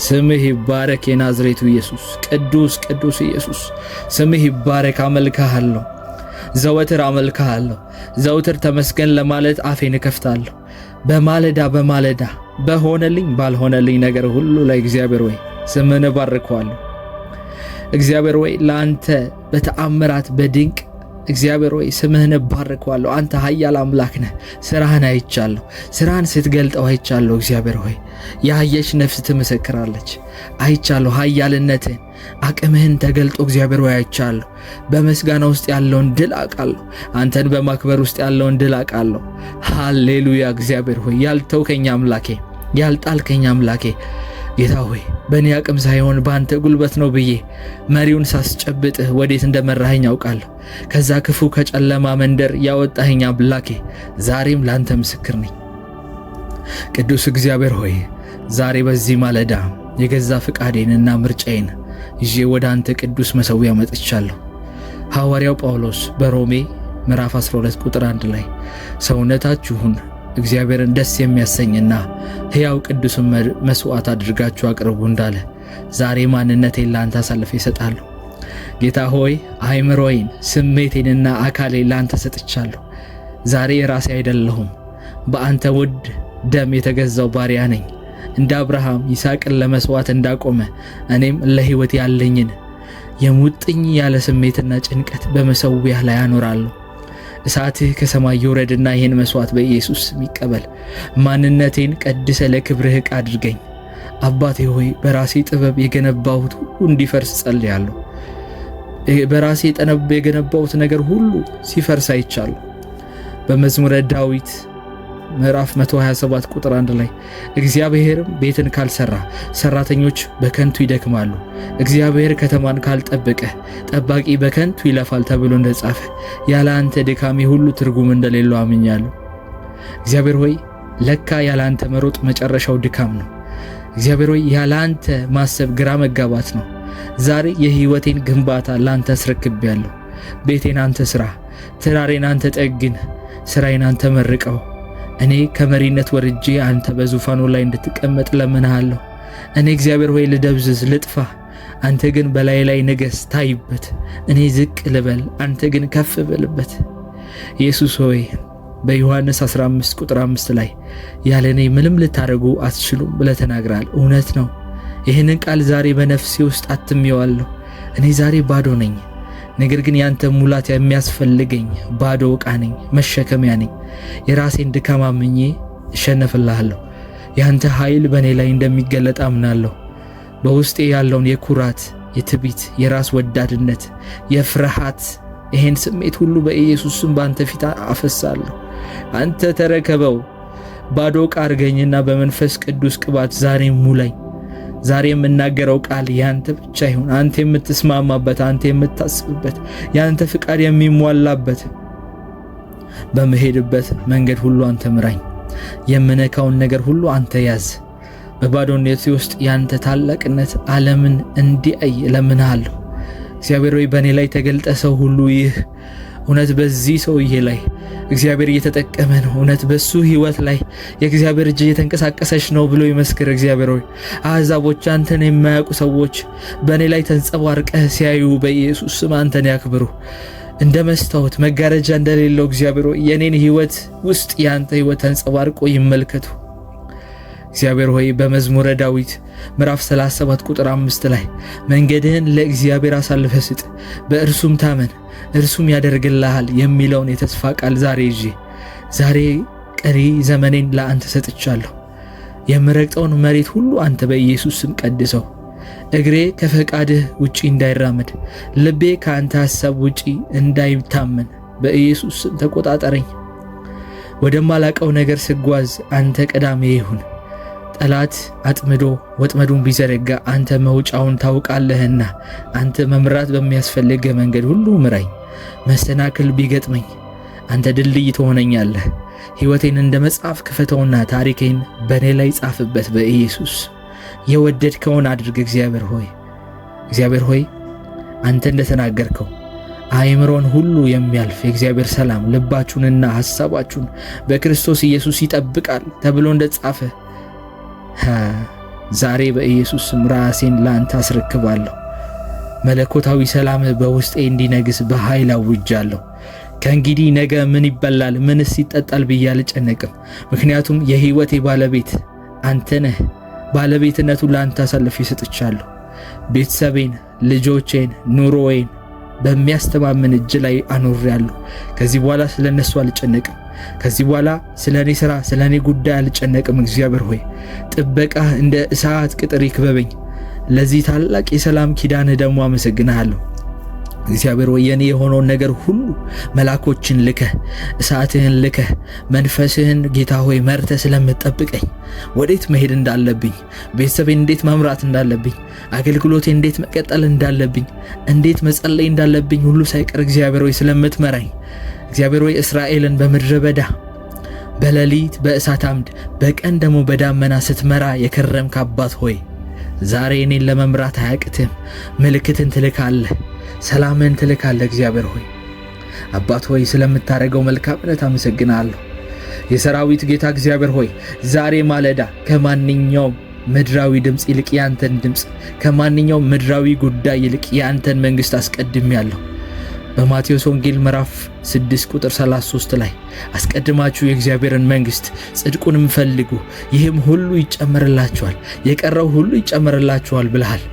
ስምህ ይባረክ። የናዝሬቱ ኢየሱስ ቅዱስ ቅዱስ ኢየሱስ ስምህ ይባረክ። አመልክሃለሁ፣ ዘወትር አመልክሃለሁ። ዘወትር ተመስገን ለማለት አፌን እከፍታለሁ። በማለዳ በማለዳ በሆነልኝ ባልሆነልኝ ነገር ሁሉ ላይ እግዚአብሔር ሆይ ስምህን እባርከዋለሁ። እግዚአብሔር ሆይ ለአንተ በተአምራት በድንቅ እግዚአብሔር ሆይ ስምህን እባርከዋለሁ። አንተ ኃያል አምላክ ነህ። ስራህን አይቻለሁ፣ ስራህን ስትገልጠው አይቻለሁ። እግዚአብሔር ሆይ ያየች ነፍስ ትመሰክራለች። አይቻለሁ ኃያልነትህን፣ አቅምህን ተገልጦ እግዚአብሔር ሆይ አይቻለሁ። በመስጋና ውስጥ ያለውን ድል አውቃለሁ። አንተን በማክበር ውስጥ ያለውን ድል አውቃለሁ። ሃሌሉያ። እግዚአብሔር ሆይ ያልተውከኝ አምላኬ፣ ያልጣልከኝ አምላኬ ጌታ ሆይ በእኔ አቅም ሳይሆን በአንተ ጉልበት ነው ብዬ መሪውን ሳስጨብጥህ ወዴት እንደመራኸኝ አውቃለሁ። ከዛ ክፉ ከጨለማ መንደር ያወጣኸኝ አምላኬ ዛሬም ለአንተ ምስክር ነኝ። ቅዱስ እግዚአብሔር ሆይ ዛሬ በዚህ ማለዳ የገዛ ፍቃዴንና ምርጫዬን ይዤ ወደ አንተ ቅዱስ መሠዊያ መጥቻለሁ። ሐዋርያው ጳውሎስ በሮሜ ምዕራፍ 12 ቁጥር 1 ላይ ሰውነታችሁን እግዚአብሔርን ደስ የሚያሰኝና ሕያው ቅዱስን መስዋዕት አድርጋችሁ አቅርቡ እንዳለ ዛሬ ማንነቴን ለአንተ አሳልፌ እሰጣለሁ። ጌታ ሆይ አእምሮዬን፣ ስሜቴንና አካሌን ለአንተ ሰጥቻለሁ። ዛሬ ራሴ አይደለሁም፣ በአንተ ውድ ደም የተገዛው ባሪያ ነኝ። እንደ አብርሃም ይስሐቅን ለመስዋዕት እንዳቆመ እኔም ለሕይወት ያለኝን የሙጥኝ ያለ ስሜትና ጭንቀት በመሠዊያህ ላይ አኖራለሁ። እሳትህ ከሰማይ ይውረድና ይህን መስዋዕት በኢየሱስ ይቀበል። ማንነቴን ቀድሰ ለክብርህ ዕቃ አድርገኝ። አባቴ ሆይ በራሴ ጥበብ የገነባሁት ሁሉ እንዲፈርስ ጸልያለሁ። በራሴ የገነባሁት ነገር ሁሉ ሲፈርስ አይቻለሁ። በመዝሙረ ዳዊት ምዕራፍ 127 ቁጥር 1 ላይ እግዚአብሔርም ቤትን ካልሰራ ሰራተኞች በከንቱ ይደክማሉ፣ እግዚአብሔር ከተማን ካልጠበቀ ጠባቂ በከንቱ ይለፋል ተብሎ እንደጻፈ ያለ አንተ ድካሜ ሁሉ ትርጉም እንደሌለው አምኛለሁ። እግዚአብሔር ሆይ ለካ ያለ አንተ መሮጥ መጨረሻው ድካም ነው። እግዚአብሔር ሆይ ያለ አንተ ማሰብ ግራ መጋባት ነው። ዛሬ የሕይወቴን ግንባታ ላንተ አስረክቤያለሁ። ቤቴን አንተ ስራ፣ ትዳሬን አንተ ጠግን፣ ስራዬን አንተ መርቀው። እኔ ከመሪነት ወርጄ አንተ በዙፋኑ ላይ እንድትቀመጥ ለምንሃለሁ። እኔ እግዚአብሔር ሆይ ልደብዝዝ፣ ልጥፋ፣ አንተ ግን በላይ ላይ ንገስ፣ ታይበት። እኔ ዝቅ ልበል፣ አንተ ግን ከፍ በልበት። ኢየሱስ ሆይ በዮሐንስ 15 ቁጥር 5 ላይ ያለ እኔ ምንም ልታደርጉ አትችሉም ብለህ ተናግራል። እውነት ነው። ይህንን ቃል ዛሬ በነፍሴ ውስጥ አትሜዋለሁ። እኔ ዛሬ ባዶ ነኝ፣ ነገር ግን ያንተ ሙላት የሚያስፈልገኝ ባዶ ዕቃ ነኝ፣ መሸከሚያ ነኝ። የራሴን ድካም አምኜ እሸነፍልሃለሁ። ያንተ ኃይል በእኔ ላይ እንደሚገለጥ አምናለሁ። በውስጤ ያለውን የኩራት፣ የትዕቢት፣ የራስ ወዳድነት፣ የፍርሃት ይሄን ስሜት ሁሉ በኢየሱስ ስም በአንተ ፊት አፈሳለሁ። አንተ ተረከበው። ባዶ ዕቃ አድርገኝና በመንፈስ ቅዱስ ቅባት ዛሬ ሙላኝ። ዛሬ የምናገረው ቃል ያንተ ብቻ ይሁን። አንተ የምትስማማበት፣ አንተ የምታስብበት፣ ያንተ ፍቃድ የሚሟላበት በመሄድበት መንገድ ሁሉ አንተ ምራኝ። የምነካውን ነገር ሁሉ አንተ ያዝ። በባዶነቴ ውስጥ ያንተ ታላቅነት ዓለምን እንዲያይ እለምንሃለሁ። እግዚአብሔር ሆይ በእኔ ላይ ተገልጠ ሰው ሁሉ ይህ እውነት በዚህ ሰውዬ ላይ እግዚአብሔር እየተጠቀመ ነው፣ እውነት በሱ ህይወት ላይ የእግዚአብሔር እጅ እየተንቀሳቀሰች ነው ብሎ ይመስክር። እግዚአብሔር ሆይ አሕዛቦች አንተን የማያውቁ ሰዎች በእኔ ላይ ተንጸባርቀህ ሲያዩ በኢየሱስ ስም አንተን ያክብሩ። እንደ መስታወት መጋረጃ እንደሌለው እግዚአብሔር ሆይ የኔን ህይወት ውስጥ ያንተ ህይወት ተንጸባርቆ ይመልከቱ። እግዚአብሔር ሆይ በመዝሙረ ዳዊት ምዕራፍ 37 ቁጥር 5 ላይ መንገድህን ለእግዚአብሔር አሳልፈህ ስጥ፣ በእርሱም ታመን እርሱም ያደርግልሃል የሚለውን የተስፋ ቃል ዛሬ ቀሪ ዘመኔን ለአንተ ሰጥቻለሁ። የምረግጠውን መሬት ሁሉ አንተ በኢየሱስ ስም ቀድሰው። እግሬ ከፈቃድህ ውጪ እንዳይራመድ፣ ልቤ ከአንተ ሐሳብ ውጪ እንዳይታመን በኢየሱስ ስም ተቆጣጠረኝ። ወደማላቀው ነገር ስጓዝ አንተ ቀዳሜ ይሁን። ጠላት አጥምዶ ወጥመዱን ቢዘረጋ አንተ መውጫውን ታውቃለህና አንተ መምራት በሚያስፈልግ መንገድ ሁሉ ምራኝ። መሰናክል ቢገጥመኝ አንተ ድልድይ ትሆነኛለህ። ሕይወቴን እንደ መጽሐፍ ክፈተውና ታሪኬን በእኔ ላይ ጻፍበት በኢየሱስ። የወደድከውን አድርግ። እግዚአብሔር ሆይ አንተ እንደተናገርከው አእምሮን ሁሉ የሚያልፍ የእግዚአብሔር ሰላም ልባችሁንና ሐሳባችሁን በክርስቶስ ኢየሱስ ይጠብቃል ተብሎ እንደተጻፈ ዛሬ በኢየሱስ ስም ራሴን ለአንተ አስረክባለሁ። መለኮታዊ ሰላም በውስጤ እንዲነግስ በኃይል አውጃለሁ። ከእንግዲህ ነገ ምን ይበላል ምንስ ይጠጣል ብዬ አልጨነቅም። ምክንያቱም የሕይወቴ ባለቤት አንተ ነህ። ባለቤትነቱን ለአንተ አሳልፌ ሰጥቻለሁ። ቤተሰቤን፣ ልጆቼን፣ ኑሮዬን በሚያስተማምን እጅ ላይ አኖሬያለሁ። ከዚህ በኋላ ስለ እነሱ አልጨነቅም። ከዚህ በኋላ ስለ እኔ ሥራ፣ ስለ እኔ ጉዳይ አልጨነቅም። እግዚአብሔር ሆይ ጥበቃህ እንደ እሳት ቅጥር ይክበበኝ። ለዚህ ታላቅ የሰላም ኪዳንህ ደግሞ አመሰግንሃለሁ። እግዚአብሔር ሆይ የኔ የሆነውን ነገር ሁሉ መላኮችን ልከህ እሳትህን ልከህ መንፈስህን ጌታ ሆይ መርተህ ስለምትጠብቀኝ ወዴት መሄድ እንዳለብኝ፣ ቤተሰቤን እንዴት መምራት እንዳለብኝ፣ አገልግሎቴን እንዴት መቀጠል እንዳለብኝ፣ እንዴት መጸለይ እንዳለብኝ ሁሉ ሳይቀር እግዚአብሔር ሆይ ስለምትመራኝ እግዚአብሔር ሆይ እስራኤልን በምድረ በዳ በሌሊት በእሳት አምድ በቀን ደግሞ በዳመና ስትመራ የከረምክ አባት ሆይ ዛሬ እኔን ለመምራት አያቅትም። ምልክትን ትልካለህ፣ ሰላምን ትልካለህ። እግዚአብሔር ሆይ አባት ሆይ ስለምታደርገው መልካምነት አመሰግናለሁ። የሰራዊት ጌታ እግዚአብሔር ሆይ ዛሬ ማለዳ ከማንኛውም ምድራዊ ድምፅ ይልቅ ያንተን ድምፅ፣ ከማንኛውም ምድራዊ ጉዳይ ይልቅ ያንተን መንግሥት አስቀድሜያለሁ። በማቴዎስ ወንጌል ምዕራፍ 6 ቁጥር 33 ላይ አስቀድማችሁ የእግዚአብሔርን መንግሥት ጽድቁንም ፈልጉ፣ ይህም ሁሉ ይጨመርላችኋል፣ የቀረው ሁሉ ይጨመርላችኋል ብለሃል።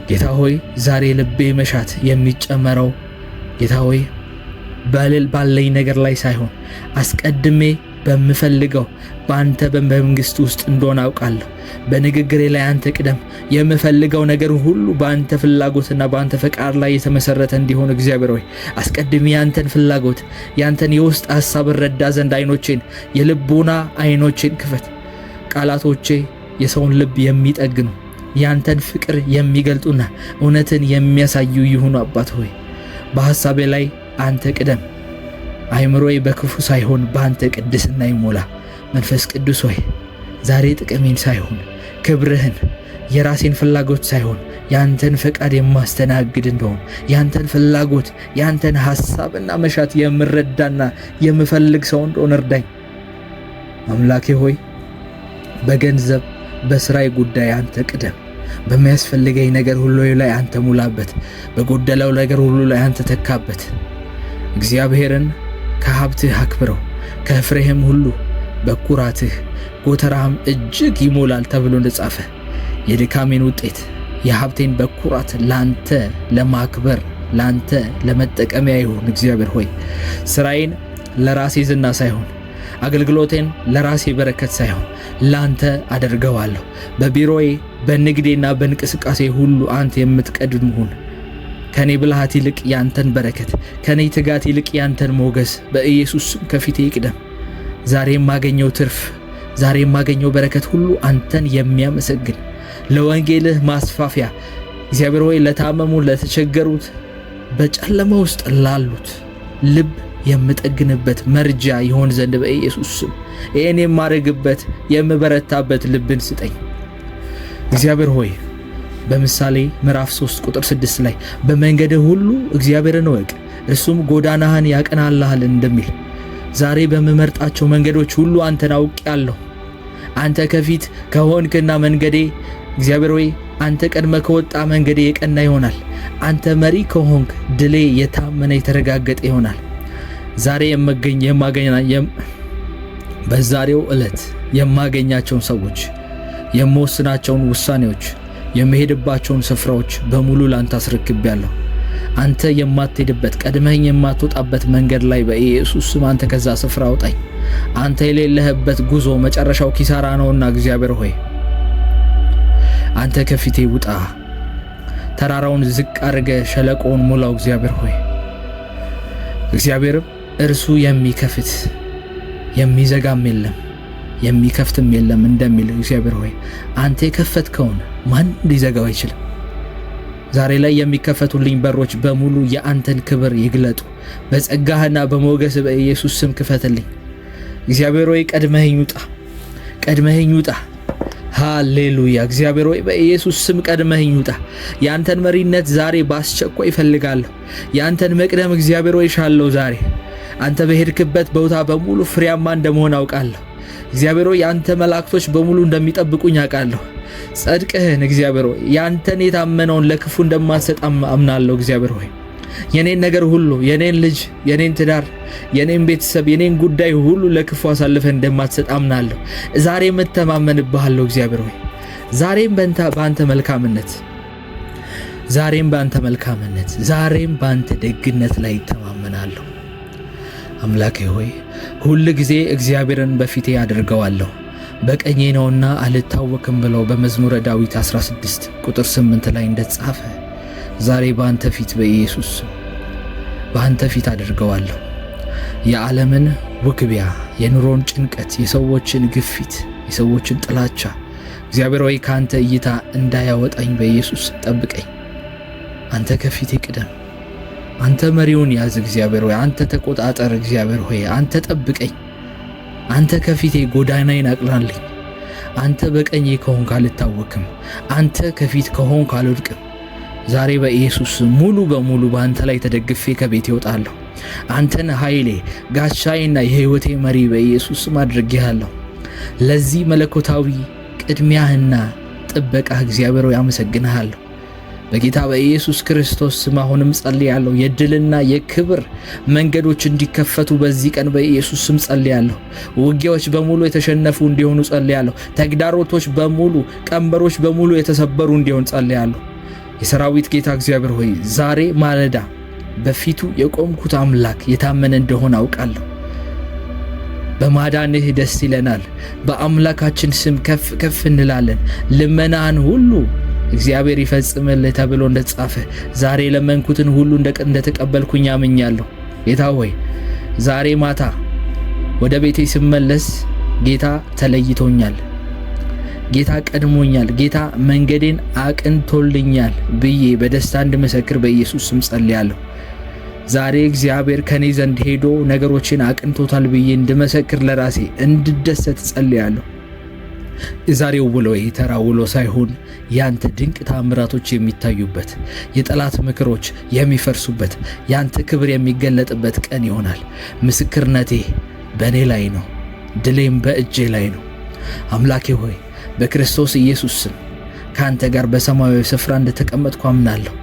ጌታ ሆይ ዛሬ ልቤ መሻት የሚጨመረው ጌታ ሆይ ባለኝ ነገር ላይ ሳይሆን አስቀድሜ በምፈልገው በአንተ በመንግሥት ውስጥ እንደሆነ አውቃለሁ። በንግግሬ ላይ አንተ ቅደም። የምፈልገው ነገር ሁሉ በአንተ ፍላጎትና በአንተ ፈቃድ ላይ የተመሰረተ እንዲሆን እግዚአብሔር ሆይ አስቀድሜ ያንተን ፍላጎት ያንተን የውስጥ ሐሳብ ረዳ ዘንድ አይኖቼን፣ የልቦና አይኖቼን ክፈት። ቃላቶቼ የሰውን ልብ የሚጠግኑ ያንተን ፍቅር የሚገልጡና እውነትን የሚያሳዩ ይሁኑ። አባት ሆይ በሐሳቤ ላይ አንተ ቅደም። አይምሮዬ በክፉ ሳይሆን በአንተ ቅድስና ይሞላ። መንፈስ ቅዱስ ሆይ ዛሬ ጥቅሜን ሳይሆን ክብርህን፣ የራሴን ፍላጎት ሳይሆን ያንተን ፈቃድ የማስተናግድ እንደሆን ያንተን ፍላጎት ያንተን ሐሳብና መሻት የምረዳና የምፈልግ ሰው እንደሆን እርዳኝ። አምላኬ ሆይ በገንዘብ በስራይ ጉዳይ አንተ ቅደም። በሚያስፈልገኝ ነገር ሁሉ ላይ አንተ ሙላበት። በጎደለው ነገር ሁሉ ላይ አንተ ተካበት። እግዚአብሔርን ከሀብትህ አክብረው፣ ከፍሬህም ሁሉ በኩራትህ ጎተራህም እጅግ ይሞላል ተብሎ እንደጻፈ የድካሜን ውጤት የሀብቴን በኩራት ላንተ ለማክበር ላንተ ለመጠቀሚያ ይሁን። እግዚአብሔር ሆይ ስራዬን ለራሴ ዝና ሳይሆን አገልግሎቴን ለራሴ በረከት ሳይሆን ላንተ አደርገዋለሁ። በቢሮዬ በንግዴና በእንቅስቃሴ ሁሉ አንተ የምትቀድም ሁን። ከኔ ብልሃት ይልቅ ያንተን በረከት፣ ከኔ ትጋት ይልቅ ያንተን ሞገስ በኢየሱስ ስም ከፊቴ ይቅደም። ዛሬ የማገኘው ትርፍ፣ ዛሬ የማገኘው በረከት ሁሉ አንተን የሚያመሰግን ለወንጌልህ ማስፋፊያ እግዚአብሔር ሆይ ለታመሙ፣ ለተቸገሩት፣ በጨለማ ውስጥ ላሉት ልብ የምጠግንበት መርጃ ይሆን ዘንድ በኢየሱስ ስም ይህን የማደርግበት የምበረታበት ልብን ስጠኝ። እግዚአብሔር ሆይ በምሳሌ ምዕራፍ 3 ቁጥር 6 ላይ በመንገድህ ሁሉ እግዚአብሔርን እወቅ፣ እርሱም ጎዳናህን ያቀናልሃል እንደሚል ዛሬ በምመርጣቸው መንገዶች ሁሉ አንተን አውቄአለሁ። አንተ ከፊት ከሆንክና መንገዴ እግዚአብሔር ሆይ አንተ ቀድመ ከወጣ መንገዴ የቀና ይሆናል። አንተ መሪ ከሆንክ ድሌ የታመነ የተረጋገጠ ይሆናል። ዛሬ በዛሬው ዕለት የማገኛቸውን ሰዎች፣ የምወስናቸውን ውሳኔዎች፣ የምሄድባቸውን ስፍራዎች በሙሉ ላንተ አስረክቤያለሁ። አንተ የማትሄድበት ቀድመኝ የማትወጣበት መንገድ ላይ በኢየሱስ ስም አንተ ከዛ ስፍራ አውጣኝ። አንተ የሌለህበት ጉዞ መጨረሻው ኪሳራ ነውና እግዚአብሔር ሆይ አንተ ከፊቴ ውጣ። ተራራውን ዝቅ አድርገ ሸለቆውን ሙላው። እግዚአብሔር ሆይ እግዚአብሔርም እርሱ የሚከፍት የሚዘጋም የለም የሚከፍትም የለም እንደሚል እግዚአብሔር ሆይ አንተ የከፈትከውን ማን ሊዘጋው አይችልም። ዛሬ ላይ የሚከፈቱልኝ በሮች በሙሉ የአንተን ክብር ይግለጡ። በጸጋህና በሞገስ በኢየሱስ ስም ክፈትልኝ። እግዚአብሔር ሆይ ቀድመህኝ ውጣ። ሃሌሉያ። እግዚአብሔር ሆይ በኢየሱስ ስም ቀድመህኝ ውጣ። ያንተን መሪነት ዛሬ ባስቸኳይ እፈልጋለሁ። ያንተን መቅደም እግዚአብሔር ሆይ ሻለው። ዛሬ አንተ በሄድክበት ቦታ በሙሉ ፍሬያማ እንደመሆን አውቃለሁ። እግዚአብሔር ሆይ ያንተ መላእክቶች በሙሉ እንደሚጠብቁኝ አውቃለሁ። ጽድቅህን እግዚአብሔር ሆይ ያንተን የታመነውን ለክፉ እንደማትሰጥ አምናለሁ። እግዚአብሔር ሆይ የኔን ነገር ሁሉ፣ የኔን ልጅ፣ የኔን ትዳር፣ የኔን ቤተሰብ፣ የኔን ጉዳይ ሁሉ ለክፉ አሳልፈን እንደማትሰጥ አምናለሁ። ዛሬም እተማመንብሃለሁ። እግዚአብሔር ሆይ ዛሬም በአንተ መልካምነት፣ ዛሬም በአንተ ደግነት ላይ እተማመናለሁ። አምላኬ ሆይ ሁል ጊዜ እግዚአብሔርን በፊቴ አድርገዋለሁ፣ በቀኜ ነውና አልታወክም ብለው በመዝሙረ ዳዊት 16 ቁጥር 8 ላይ እንደተጻፈ ዛሬ በአንተ ፊት በኢየሱስ በአንተ ፊት አድርገዋለሁ። የዓለምን ውክቢያ፣ የኑሮን ጭንቀት፣ የሰዎችን ግፊት፣ የሰዎችን ጥላቻ እግዚአብሔር ሆይ ከአንተ እይታ እንዳያወጣኝ በኢየሱስ ጠብቀኝ። አንተ ከፊቴ ቅደም። አንተ መሪውን ያዝ። እግዚአብሔር ሆይ አንተ ተቆጣጠር። እግዚአብሔር ሆይ አንተ ጠብቀኝ። አንተ ከፊቴ ጎዳናዬን አቅናልኝ። አንተ በቀኜ ከሆንክ አልታወክም። አንተ ከፊት ከሆንክ አልወድቅም። ዛሬ በኢየሱስ ሙሉ በሙሉ በአንተ ላይ ተደግፌ ከቤት ይወጣለሁ። አንተን ኃይሌ፣ ጋሻዬና የሕይወቴ መሪ በኢየሱስ አድርጌሃለሁ። ለዚህ መለኮታዊ ቅድሚያህና ጥበቃህ እግዚአብሔር ሆይ አመሰግንሃለሁ። በጌታ በኢየሱስ ክርስቶስ ስም አሁንም ጸልያለሁ። የድልና የክብር መንገዶች እንዲከፈቱ በዚህ ቀን በኢየሱስ ስም ጸልያለሁ። ውጊያዎች በሙሉ የተሸነፉ እንዲሆኑ ጸልያለሁ። ተግዳሮቶች በሙሉ፣ ቀንበሮች በሙሉ የተሰበሩ እንዲሆኑ ጸልያለሁ። የሰራዊት ጌታ እግዚአብሔር ሆይ ዛሬ ማለዳ በፊቱ የቆምኩት አምላክ የታመነ እንደሆነ አውቃለሁ። በማዳንህ ደስ ይለናል። በአምላካችን ስም ከፍ ከፍ እንላለን። ልመናህን ሁሉ እግዚአብሔር ይፈጽምልህ ተብሎ እንደተጻፈ ዛሬ ለመንኩትን ሁሉ እንደተቀበልኩኝ አምኛለሁ። ጌታ ሆይ ዛሬ ማታ ወደ ቤቴ ስመለስ ጌታ ተለይቶኛል፣ ጌታ ቀድሞኛል፣ ጌታ መንገዴን አቅንቶልኛል ብዬ በደስታ እንድመሰክር በኢየሱስ ስም ጸልያለሁ። ዛሬ እግዚአብሔር ከኔ ዘንድ ሄዶ ነገሮችን አቅንቶታል ብዬ እንድመሰክር ለራሴ እንድደሰት ጸልያለሁ። የዛሬው ውሎ ተራ ውሎ ሳይሆን ያንተ ድንቅ ታምራቶች የሚታዩበት፣ የጠላት ምክሮች የሚፈርሱበት፣ ያንተ ክብር የሚገለጥበት ቀን ይሆናል። ምስክርነቴ በእኔ ላይ ነው፣ ድሌም በእጄ ላይ ነው። አምላኬ ሆይ በክርስቶስ ኢየሱስ ስም ከአንተ ጋር በሰማያዊ ስፍራ እንደተቀመጥኩ አምናለሁ።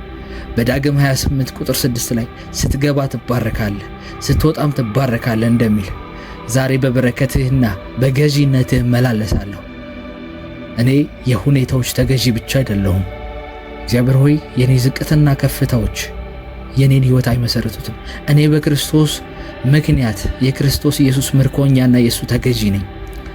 በዳግም 28 ቁጥር 6 ላይ ስትገባ ትባረካለህ፣ ስትወጣም ትባረካለህ እንደሚል ዛሬ በበረከትህና በገዢነትህ መላለሳለሁ። እኔ የሁኔታዎች ተገዢ ብቻ አይደለሁም። እግዚአብሔር ሆይ የኔ ዝቅትና ከፍታዎች የኔን ሕይወት አይመሰርቱትም። እኔ በክርስቶስ ምክንያት የክርስቶስ ኢየሱስ ምርኮኛና የእሱ ተገዢ ነኝ።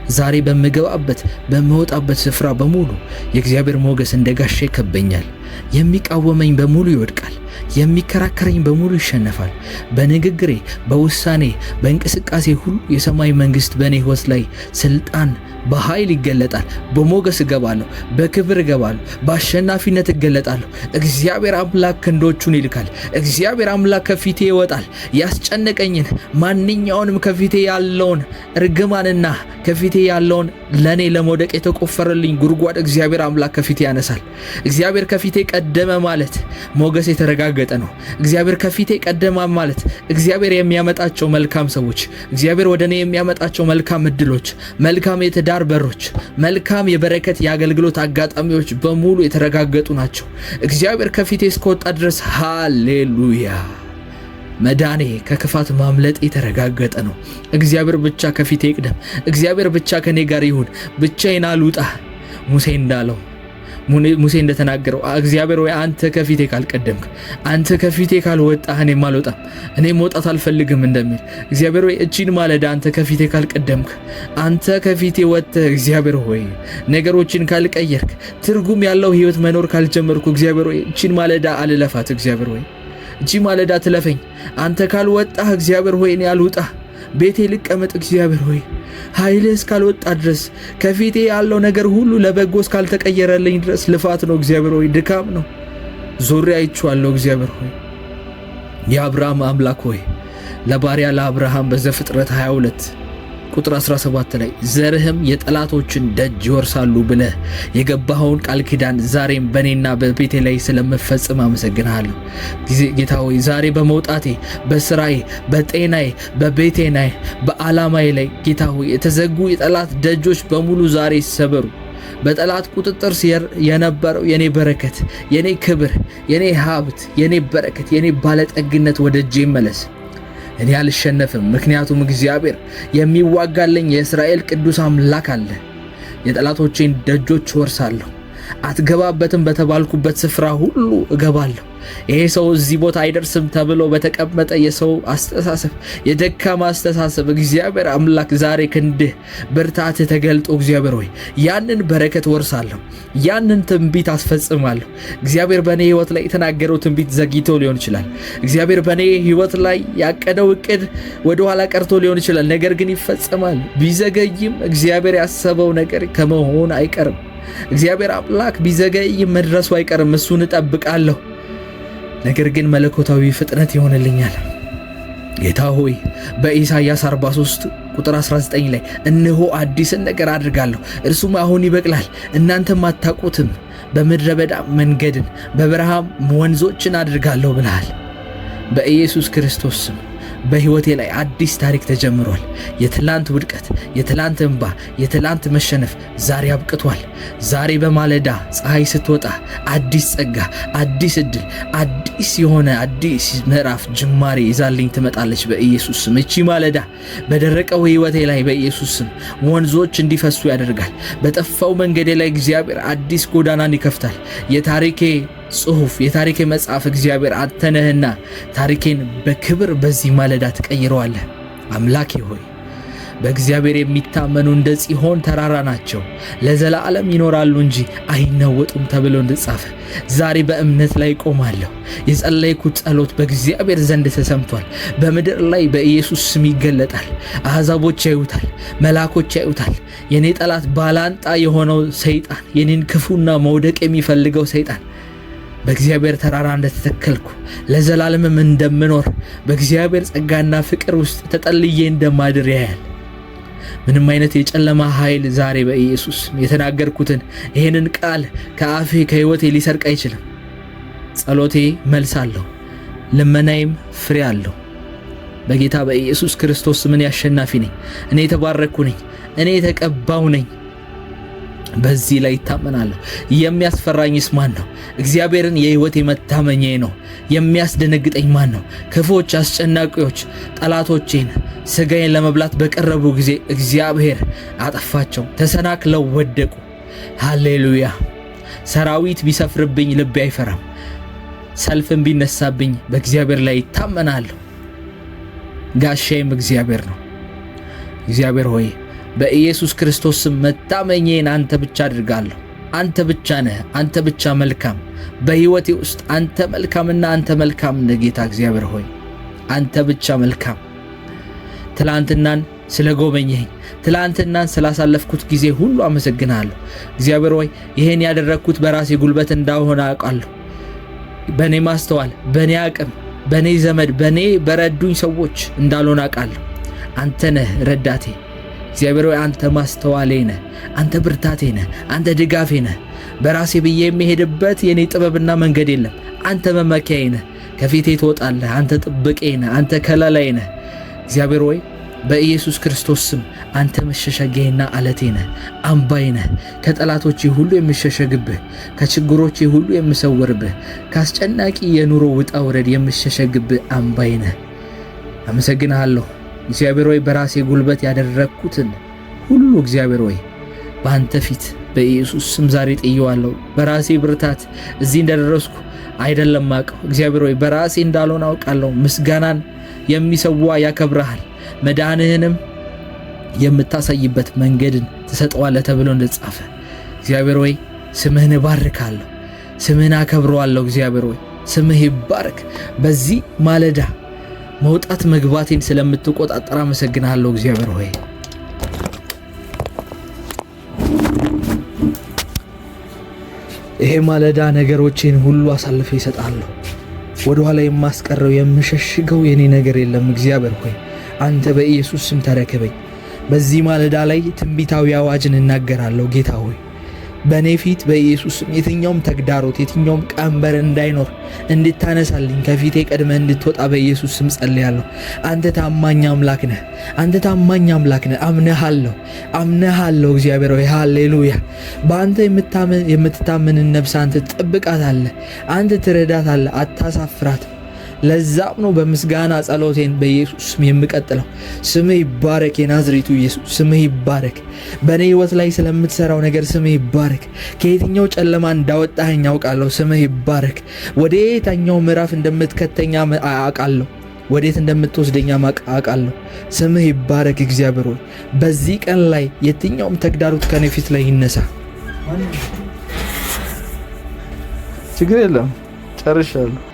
ዛሬ በምገባበት በምወጣበት ስፍራ በሙሉ የእግዚአብሔር ሞገስ እንደ ጋሻ ይከበኛል። የሚቃወመኝ በሙሉ ይወድቃል፣ የሚከራከረኝ በሙሉ ይሸነፋል። በንግግሬ፣ በውሳኔ፣ በእንቅስቃሴ ሁሉ የሰማይ መንግሥት በእኔ ሕይወት ላይ ስልጣን በኃይል ይገለጣል። በሞገስ እገባለሁ፣ በክብር እገባለሁ፣ በአሸናፊነት እገለጣለሁ። እግዚአብሔር አምላክ ክንዶቹን ይልካል። እግዚአብሔር አምላክ ከፊቴ ይወጣል። ያስጨነቀኝን ማንኛውንም ከፊቴ ያለውን እርግማንና ከፊቴ ያለውን ለኔ ለመውደቅ የተቆፈረልኝ ጉድጓድ እግዚአብሔር አምላክ ከፊቴ ያነሳል። እግዚአብሔር ከፊቴ ቀደመ ማለት ሞገስ የተረጋጋ የተረጋገጠ ነው። እግዚአብሔር ከፊቴ ቀደማ ማለት እግዚአብሔር የሚያመጣቸው መልካም ሰዎች፣ እግዚአብሔር ወደ እኔ የሚያመጣቸው መልካም እድሎች፣ መልካም የትዳር በሮች፣ መልካም የበረከት የአገልግሎት አጋጣሚዎች በሙሉ የተረጋገጡ ናቸው። እግዚአብሔር ከፊቴ እስከወጣ ድረስ ሃሌሉያ። መዳኔ ከክፋት ማምለጥ የተረጋገጠ ነው። እግዚአብሔር ብቻ ከፊቴ ይቅደም። እግዚአብሔር ብቻ ከኔ ጋር ይሁን። ብቻዬን አልውጣ። ሙሴ እንደተናገረው እግዚአብሔር ወይ አንተ ከፊቴ ካልቀደምክ፣ አንተ ከፊቴ ካልወጣህ እኔም አልወጣም፣ እኔ መውጣት አልፈልግም እንደሚል እግዚአብሔር ወይ እቺን ማለዳ አንተ ከፊቴ ካልቀደምክ፣ አንተ ከፊቴ ወጥተህ እግዚአብሔር ሆይ ነገሮችን ካልቀየርክ፣ ትርጉም ያለው ህይወት መኖር ካልጀመርኩ እግዚአብሔር ወይ እቺን ማለዳ አልለፋት። እግዚአብሔር ወይ እቺ ማለዳ ትለፈኝ። አንተ ካልወጣህ እግዚአብሔር ሆይ እኔ አልወጣ፣ ቤቴ ልቀመጥ። እግዚአብሔር ሆይ ኃይልህ እስካልወጣ ድረስ፣ ከፊቴ ያለው ነገር ሁሉ ለበጎ እስካልተቀየረልኝ ድረስ ልፋት ነው። እግዚአብሔር ሆይ ድካም ነው። ዞሬ አይቼዋለሁ። እግዚአብሔር ሆይ የአብርሃም አምላክ ሆይ ለባሪያ ለአብርሃም በዘፍጥረት 22 ቁጥር 17 ላይ ዘርህም የጠላቶችን ደጅ ይወርሳሉ ብለህ የገባኸውን ቃል ኪዳን ዛሬም በእኔና በቤቴ ላይ ስለምፈጽም አመሰግንሃለሁ። ጌታ ሆይ ዛሬ በመውጣቴ፣ በስራዬ፣ በጤናዬ፣ በቤቴ ላይ፣ በዓላማዬ ላይ ጌታ ሆይ የተዘጉ የጠላት ደጆች በሙሉ ዛሬ ይሰበሩ። በጠላት ቁጥጥር ስር የነበረው የኔ በረከት፣ የኔ ክብር፣ የኔ ሀብት፣ የኔ በረከት፣ የኔ ባለጠግነት ወደ እጄ ይመለስ። እኔ አልሸነፍም፣ ምክንያቱም እግዚአብሔር የሚዋጋልኝ የእስራኤል ቅዱስ አምላክ አለ። የጠላቶቼን ደጆች ወርሳለሁ፣ አትገባበትም በተባልኩበት ስፍራ ሁሉ እገባለሁ። ይሄ ሰው እዚህ ቦታ አይደርስም ተብሎ በተቀመጠ የሰው አስተሳሰብ፣ የደካማ አስተሳሰብ እግዚአብሔር አምላክ ዛሬ ክንድህ ብርታትህ ተገልጦ እግዚአብሔር ሆይ ያንን በረከት ወርሳለሁ፣ ያንን ትንቢት አስፈጽማለሁ። እግዚአብሔር በእኔ ህይወት ላይ የተናገረው ትንቢት ዘግይቶ ሊሆን ይችላል። እግዚአብሔር በእኔ ህይወት ላይ ያቀደው እቅድ ወደ ኋላ ቀርቶ ሊሆን ይችላል። ነገር ግን ይፈጸማል። ቢዘገይም እግዚአብሔር ያሰበው ነገር ከመሆን አይቀርም። እግዚአብሔር አምላክ ቢዘገይም መድረሱ አይቀርም። እሱን እጠብቃለሁ። ነገር ግን መለኮታዊ ፍጥነት ይሆንልኛል። ጌታ ሆይ በኢሳይያስ 43 ቁጥር 19 ላይ እነሆ አዲስን ነገር አድርጋለሁ፣ እርሱም አሁን ይበቅላል፣ እናንተም አታውቁትም፣ በምድረ በዳ መንገድን በበረሃም ወንዞችን አድርጋለሁ ብለሃል። በኢየሱስ ክርስቶስ ስም በህይወቴ ላይ አዲስ ታሪክ ተጀምሯል። የትላንት ውድቀት፣ የትላንት እንባ፣ የትላንት መሸነፍ ዛሬ አብቅቷል። ዛሬ በማለዳ ፀሐይ ስትወጣ አዲስ ጸጋ፣ አዲስ እድል፣ አዲስ የሆነ አዲስ ምዕራፍ ጅማሬ ይዛልኝ ትመጣለች በኢየሱስ ስም። እቺ ማለዳ በደረቀው ህይወቴ ላይ በኢየሱስ ስም ወንዞች እንዲፈሱ ያደርጋል። በጠፋው መንገዴ ላይ እግዚአብሔር አዲስ ጎዳናን ይከፍታል። የታሪኬ ጽሑፍ፣ የታሪኬ መጽሐፍ እግዚአብሔር አንተ ነህና ታሪኬን በክብር በዚህ ማለዳ ትቀይረዋለህ። አምላኬ ሆይ በእግዚአብሔር የሚታመኑ እንደ ጽዮን ተራራ ናቸው፣ ለዘላለም ይኖራሉ እንጂ አይናወጡም ተብሎ እንደተጻፈ ዛሬ በእምነት ላይ ቆማለሁ። የጸለይኩት ጸሎት በእግዚአብሔር ዘንድ ተሰምቷል። በምድር ላይ በኢየሱስ ስም ይገለጣል። አሕዛቦች ያዩታል፣ መላኮች ያዩታል። የኔ ጠላት ባላንጣ የሆነው ሰይጣን፣ የኔን ክፉና መውደቅ የሚፈልገው ሰይጣን በእግዚአብሔር ተራራ እንደተተከልኩ ለዘላለምም እንደምኖር በእግዚአብሔር ጸጋና ፍቅር ውስጥ ተጠልዬ እንደማድር ያያል። ምንም አይነት የጨለማ ኃይል ዛሬ በኢየሱስ የተናገርኩትን ይህንን ቃል ከአፌ ከሕይወቴ ሊሰርቅ አይችልም። ጸሎቴ መልስ አለው፣ ልመናዬም ፍሬ አለው። በጌታ በኢየሱስ ክርስቶስ ምን ያሸናፊ ነኝ። እኔ የተባረኩ ነኝ። እኔ የተቀባው ነኝ። በዚህ ላይ ይታመናለሁ። የሚያስፈራኝስ ማን ነው? እግዚአብሔርን የሕይወቴ መታመኛዬ ነው። የሚያስደነግጠኝ ማን ነው? ክፉዎች፣ አስጨናቂዎች፣ ጠላቶቼን ሥጋዬን ለመብላት በቀረቡ ጊዜ እግዚአብሔር አጠፋቸው፣ ተሰናክለው ወደቁ። ሃሌሉያ። ሰራዊት ቢሰፍርብኝ ልቤ አይፈራም። ሰልፍም ቢነሳብኝ በእግዚአብሔር ላይ ይታመናለሁ። ጋሻዬም እግዚአብሔር ነው። እግዚአብሔር ሆይ በኢየሱስ ክርስቶስ ስም መታመኛዬን አንተ ብቻ አድርጋለሁ። አንተ ብቻ ነህ። አንተ ብቻ መልካም። በሕይወቴ ውስጥ አንተ መልካምና አንተ መልካም ነህ። ጌታ እግዚአብሔር ሆይ አንተ ብቻ መልካም። ትላንትናን ስለጎበኘኝ፣ ትላንትናን ስላሳለፍኩት ጊዜ ሁሉ አመሰግናለሁ። እግዚአብሔር ሆይ ይሄን ያደረግኩት በራሴ ጉልበት እንዳልሆነ አውቃለሁ። በእኔ ማስተዋል፣ በእኔ አቅም፣ በእኔ ዘመድ፣ በእኔ በረዱኝ ሰዎች እንዳልሆነ አውቃለሁ። አንተ ነህ ረዳቴ። እግዚአብሔር ሆይ አንተ ማስተዋሌ ነህ፣ አንተ ብርታቴ ነህ፣ አንተ ድጋፌ ነህ። በራሴ ብዬ የሚሄድበት የኔ ጥበብና መንገድ የለም። አንተ መመኪያዬ ነህ። ከፊቴ ትወጣለህ። አንተ ጥብቄ ነህ፣ አንተ ከለላዬ ነህ። እግዚአብሔር ሆይ በኢየሱስ ክርስቶስ ስም አንተ መሸሸጊያዬና አለቴ ነህ፣ አምባዬ ነህ። ከጠላቶቼ ሁሉ የምሸሸግብህ፣ ከችግሮቼ ሁሉ የምሰወርብህ፣ ከአስጨናቂ የኑሮ ውጣ ውረድ የምሸሸግብህ አምባዬ ነህ። አመሰግንሃለሁ እግዚአብሔር ሆይ በራሴ ጉልበት ያደረግኩትን ሁሉ እግዚአብሔር ሆይ በአንተ ፊት በኢየሱስ ስም ዛሬ ጥየዋለሁ። በራሴ ብርታት እዚህ እንደደረስኩ አይደለም አውቀው እግዚአብሔር ሆይ በራሴ እንዳልሆነ አውቃለሁ። ምስጋናን የሚሰዋ ያከብረሃል፣ መዳንህንም የምታሳይበት መንገድን ትሰጠዋለህ ተብሎ እንደተጻፈ እግዚአብሔር ሆይ ስምህን እባርካለሁ፣ ስምህን አከብረዋለሁ። እግዚአብሔር ሆይ ስምህ ይባረክ። በዚህ ማለዳ መውጣት መግባቴን ስለምትቆጣጠር አመሰግንሃለሁ እግዚአብሔር ሆይ። ይሄ ማለዳ ነገሮቼን ሁሉ አሳልፈ ይሰጣለሁ። ወደ ኋላ የማስቀረው የምሸሽገው የኔ ነገር የለም። እግዚአብሔር ሆይ አንተ በኢየሱስ ስም ተረከበኝ። በዚህ ማለዳ ላይ ትንቢታዊ አዋጅን እናገራለሁ። ጌታ ሆይ በእኔ ፊት በኢየሱስ ስም የትኛውም ተግዳሮት የትኛውም ቀንበር እንዳይኖር እንድታነሳልኝ ከፊቴ ቀድመህ እንድትወጣ በኢየሱስ ስም ጸልያለሁ። አንተ ታማኝ አምላክ ነህ፣ አንተ ታማኝ አምላክ ነህ። አምነሃለሁ እግዚአብሔር ሆይ ሃሌሉያ። በአንተ የምትታመንን ነፍስ አንተ ትጠብቃታለህ፣ አንተ ትረዳታለህ፣ አታሳፍራትም። ለዛም ነው በምስጋና ጸሎቴን በኢየሱስ ስም የምቀጥለው። ስምህ ይባረክ የናዝሬቱ ኢየሱስ፣ ስምህ ይባረክ። በእኔ ሕይወት ላይ ስለምትሰራው ነገር ስምህ ይባረክ። ከየትኛው ጨለማ እንዳወጣኸኝ አውቃለሁ። ስምህ ይባረክ። ወደ የትኛው ምዕራፍ እንደምትከተኛ አውቃለሁ፣ ወዴት እንደምትወስደኛ አውቃለሁ። ስምህ ይባረክ እግዚአብሔር ሆይ በዚህ ቀን ላይ የትኛውም ተግዳሮት ከኔ ፊት ላይ ይነሳ። ችግር የለም ጨርሻለሁ።